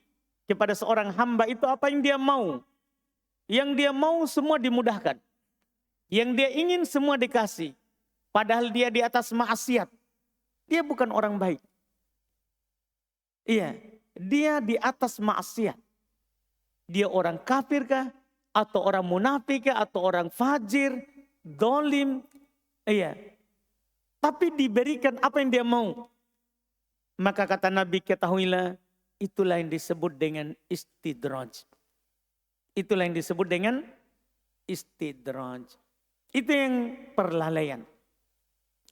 kepada seorang hamba itu apa yang dia mau. Yang dia mau semua dimudahkan. Yang dia ingin semua dikasih. Padahal dia di atas maksiat. Dia bukan orang baik. Iya, dia di atas maksiat. Dia orang kafir kah? Atau orang munafik kah? Atau orang fajir, dolim. Iya. Tapi diberikan apa yang dia mau. Maka kata Nabi, ketahuilah itulah yang disebut dengan istidraj. Itulah yang disebut dengan istidraj. Itu yang perlalaian.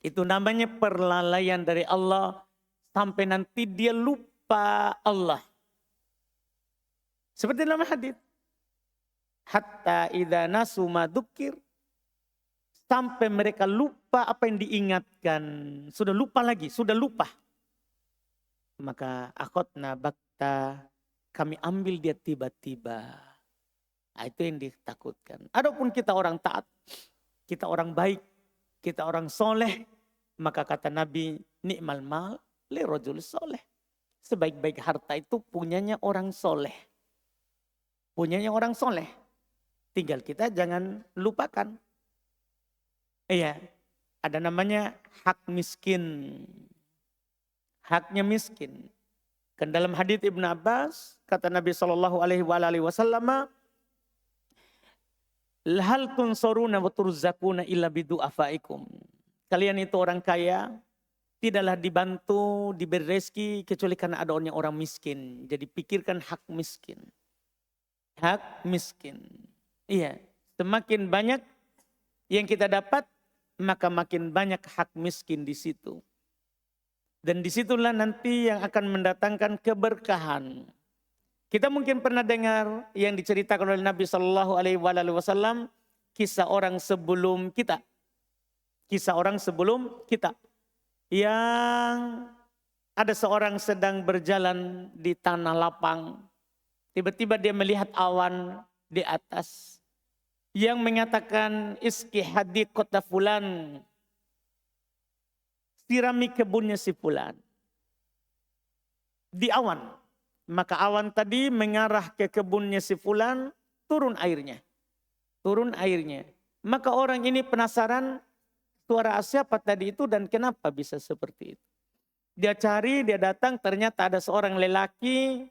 Itu namanya perlalaian dari Allah sampai nanti dia lupa Allah. Seperti dalam hadis. Hatta idza nasu ma dzukir, sampai mereka lupa apa yang diingatkan. Sudah lupa lagi, sudah lupa. Maka akhadna bakta, kami ambil dia tiba-tiba. Nah, itu yang ditakutkan. Adapun kita orang taat, kita orang baik, kita orang soleh, maka kata Nabi, ni'mal mal li rajul soleh. Sebaik-baik harta itu punyanya orang soleh. Punyanya orang soleh. Tinggal kita jangan lupakan. Iya, ada namanya hak miskin. Haknya miskin. Kan dalam hadits Ibnu Abbas, kata Nabi SAW, hal tunsuruna wa turzakuna illa bidu'afaikum. Kalian itu orang kaya, tidaklah dibantu, diberi rezeki kecuali karena ada orang miskin. Jadi pikirkan hak miskin. Hak miskin. Iya, semakin banyak yang kita dapat, maka makin banyak hak miskin di situ. Dan disitulah nanti yang akan mendatangkan keberkahan. Kita mungkin pernah dengar yang diceritakan oleh Nabi SAW, kisah orang sebelum kita. Kisah orang sebelum kita. Yang ada seorang sedang berjalan di tanah lapang. Tiba-tiba dia melihat awan di atas. Yang mengatakan, iski hadiqata fulan. Sirami kebunnya si fulan. Di awan. Maka awan tadi mengarah ke kebunnya si fulan, turun airnya. Turun airnya. Maka orang ini penasaran suara siapa tadi itu dan kenapa bisa seperti itu. Dia cari, dia datang, ternyata ada seorang lelaki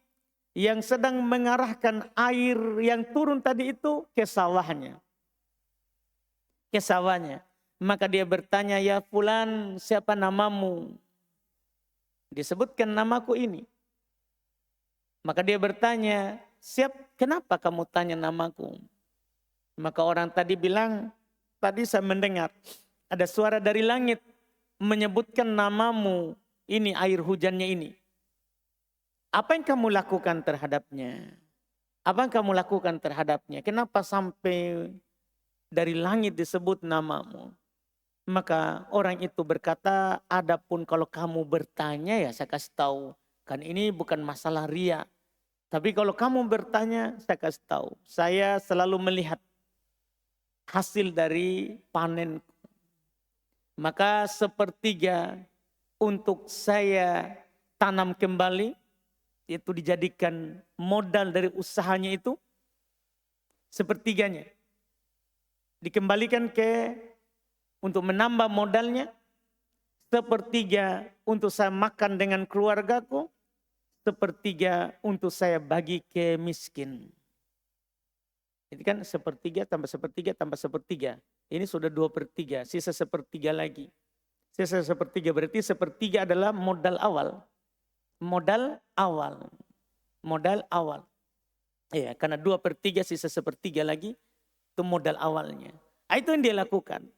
yang sedang mengarahkan air yang turun tadi itu ke sawahnya. Ke sawahnya. Maka dia bertanya, ya fulan, siapa namamu? Disebutkan namaku ini. Maka dia bertanya, kenapa kamu tanya namaku? Maka orang tadi bilang, tadi saya mendengar ada suara dari langit menyebutkan namamu, ini air hujannya ini. Apa yang kamu lakukan terhadapnya? Apa yang kamu lakukan terhadapnya? Kenapa sampai dari langit disebut namamu? Maka orang itu berkata, adapun kalau kamu bertanya ya saya kasih tahu. Kan ini bukan masalah ria. Tapi kalau kamu bertanya, saya kasih tahu. Saya selalu melihat hasil dari panen. Maka sepertiga untuk saya tanam kembali, itu dijadikan modal dari usahanya itu, sepertiganya. Dikembalikan untuk menambah modalnya, sepertiga untuk saya makan dengan keluargaku, sepertiga untuk saya bagi ke miskin. Itu kan sepertiga tambah sepertiga tambah sepertiga. Ini sudah 2/3, sisa sepertiga lagi. Sisa sepertiga berarti sepertiga adalah modal awal. Modal awal. Modal awal. Iya, karena 2/3 sisa sepertiga lagi, itu modal awalnya. Itu yang dia lakukan.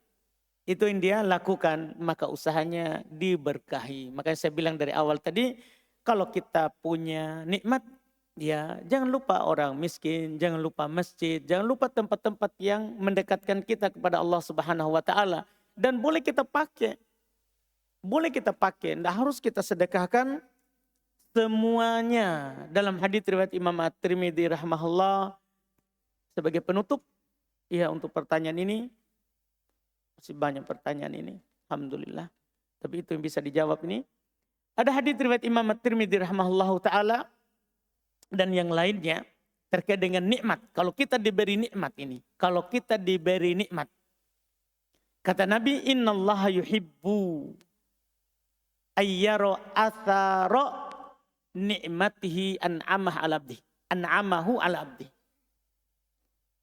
Itu yang dia lakukan, maka usahanya diberkahi. Makanya saya bilang dari awal tadi, kalau kita punya nikmat, ya jangan lupa orang miskin, jangan lupa masjid, jangan lupa tempat-tempat yang mendekatkan kita kepada Allah Subhanahu wa taala, dan boleh kita pakai. Boleh kita pakai, tidak harus kita sedekahkan semuanya. Dalam hadits riwayat Imam At-Tirmidzi rahimahullah, sebagai penutup ya untuk pertanyaan ini, masih banyak pertanyaan ini, alhamdulillah. Tapi itu yang bisa dijawab ini. Ada hadits riwayat Imam At-Tirmidzi rahimahullahu taala dan yang lainnya terkait dengan nikmat. Kalau kita diberi nikmat ini, kalau kita diberi nikmat, kata Nabi, innallaha yuhibbu ayyara athara nikmatihi an'amahu ala abdi.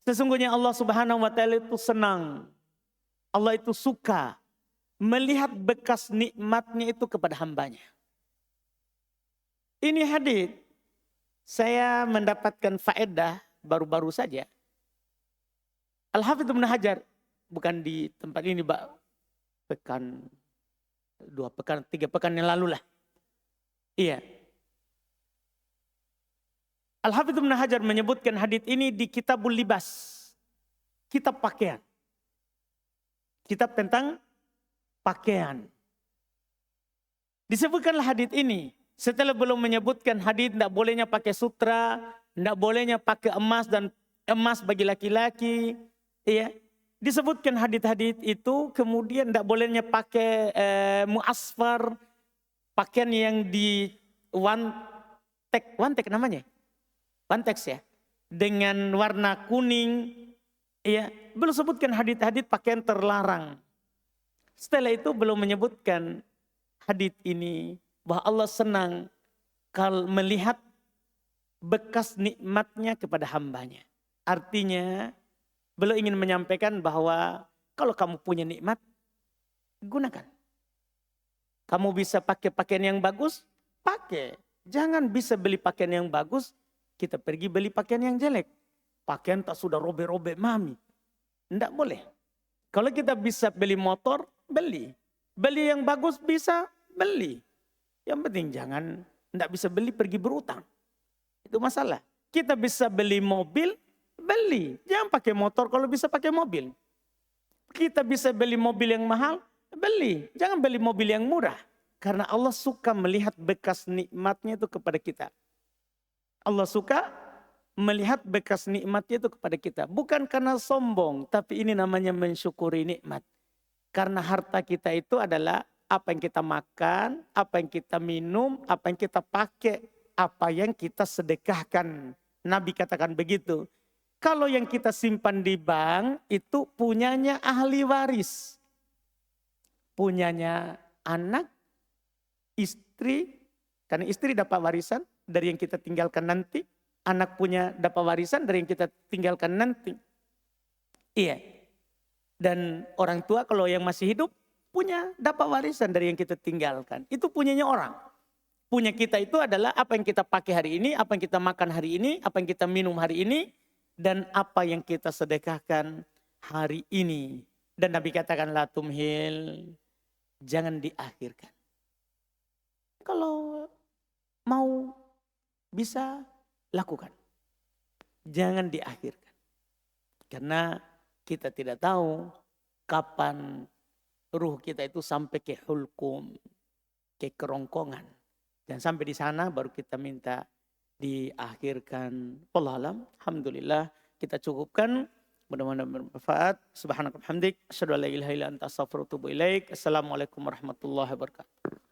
Sesungguhnya Allah Subhanahu wa taala itu senang, Allah itu suka melihat bekas nikmatnya itu kepada hambanya. Ini hadis saya mendapatkan faedah baru-baru saja. Al-Hafidz Ibnu Hajar, bukan di tempat ini, Pak, 2 pekan, 3 pekan yang lalu lah. Iya. Al-Hafidz Ibnu Hajar menyebutkan hadis ini di Kitabul Libas, kitab pakaian. Kitab tentang pakaian. Disebutkanlah hadis ini. Setelah belum menyebutkan hadis tidak bolehnya pakai sutra, tidak bolehnya pakai emas dan emas bagi laki-laki. Ya. Disebutkan hadis-hadis itu, kemudian tidak bolehnya pakai muasfar, pakaian yang di one tek namanya. One text ya. Dengan warna kuning. Ya, belum sebutkan hadits-hadits pakaian terlarang. Setelah itu belum menyebutkan hadits ini bahwa Allah senang kalau melihat bekas nikmatnya kepada hambanya. Artinya beliau ingin menyampaikan bahwa kalau kamu punya nikmat, gunakan. Kamu bisa pakai pakaian yang bagus, pakai. Jangan bisa beli pakaian yang bagus, kita pergi beli pakaian yang jelek. Pakaian tak sudah robek-robek mami. Tidak boleh. Kalau kita bisa beli motor, beli. Beli yang bagus bisa, beli. Yang penting jangan, tidak bisa beli pergi berutang. Itu masalah. Kita bisa beli mobil, beli. Jangan pakai motor kalau bisa pakai mobil. Kita bisa beli mobil yang mahal, beli. Jangan beli mobil yang murah. Karena Allah suka melihat bekas nikmatnya itu kepada kita. Allah suka melihat bekas nikmatnya itu kepada kita. Bukan karena sombong, tapi ini namanya mensyukuri nikmat. Karena harta kita itu adalah apa yang kita makan, apa yang kita minum, apa yang kita pakai. apa yang kita sedekahkan. Nabi katakan begitu. Kalau yang kita simpan di bank itu punyanya ahli waris. Punyanya anak, istri. Karena istri dapat warisan dari yang kita tinggalkan nanti. Anak punya dapat warisan dari yang kita tinggalkan nanti. Iya. Dan orang tua kalau yang masih hidup punya dapat warisan dari yang kita tinggalkan. Itu punyanya orang. Punya kita itu adalah apa yang kita pakai hari ini, apa yang kita makan hari ini, apa yang kita minum hari ini, dan apa yang kita sedekahkan hari ini. Dan Nabi katakan la tumhil, jangan diakhirkan. Kalau mau bisa lakukan. Jangan diakhirkan. Karena kita tidak tahu kapan ruh kita itu sampai ke hulkum, ke kerongkongan. Dan sampai di sana baru kita minta diakhirkan. Wallahu alam. Alhamdulillah kita cukupkan. Mudah-mudahan bermanfaat. Subhanakallahumma hamdik. Asyhadu an la ilaha illa anta astaghfiruka wa atubu ilaik. Assalamualaikum warahmatullahi wabarakatuh.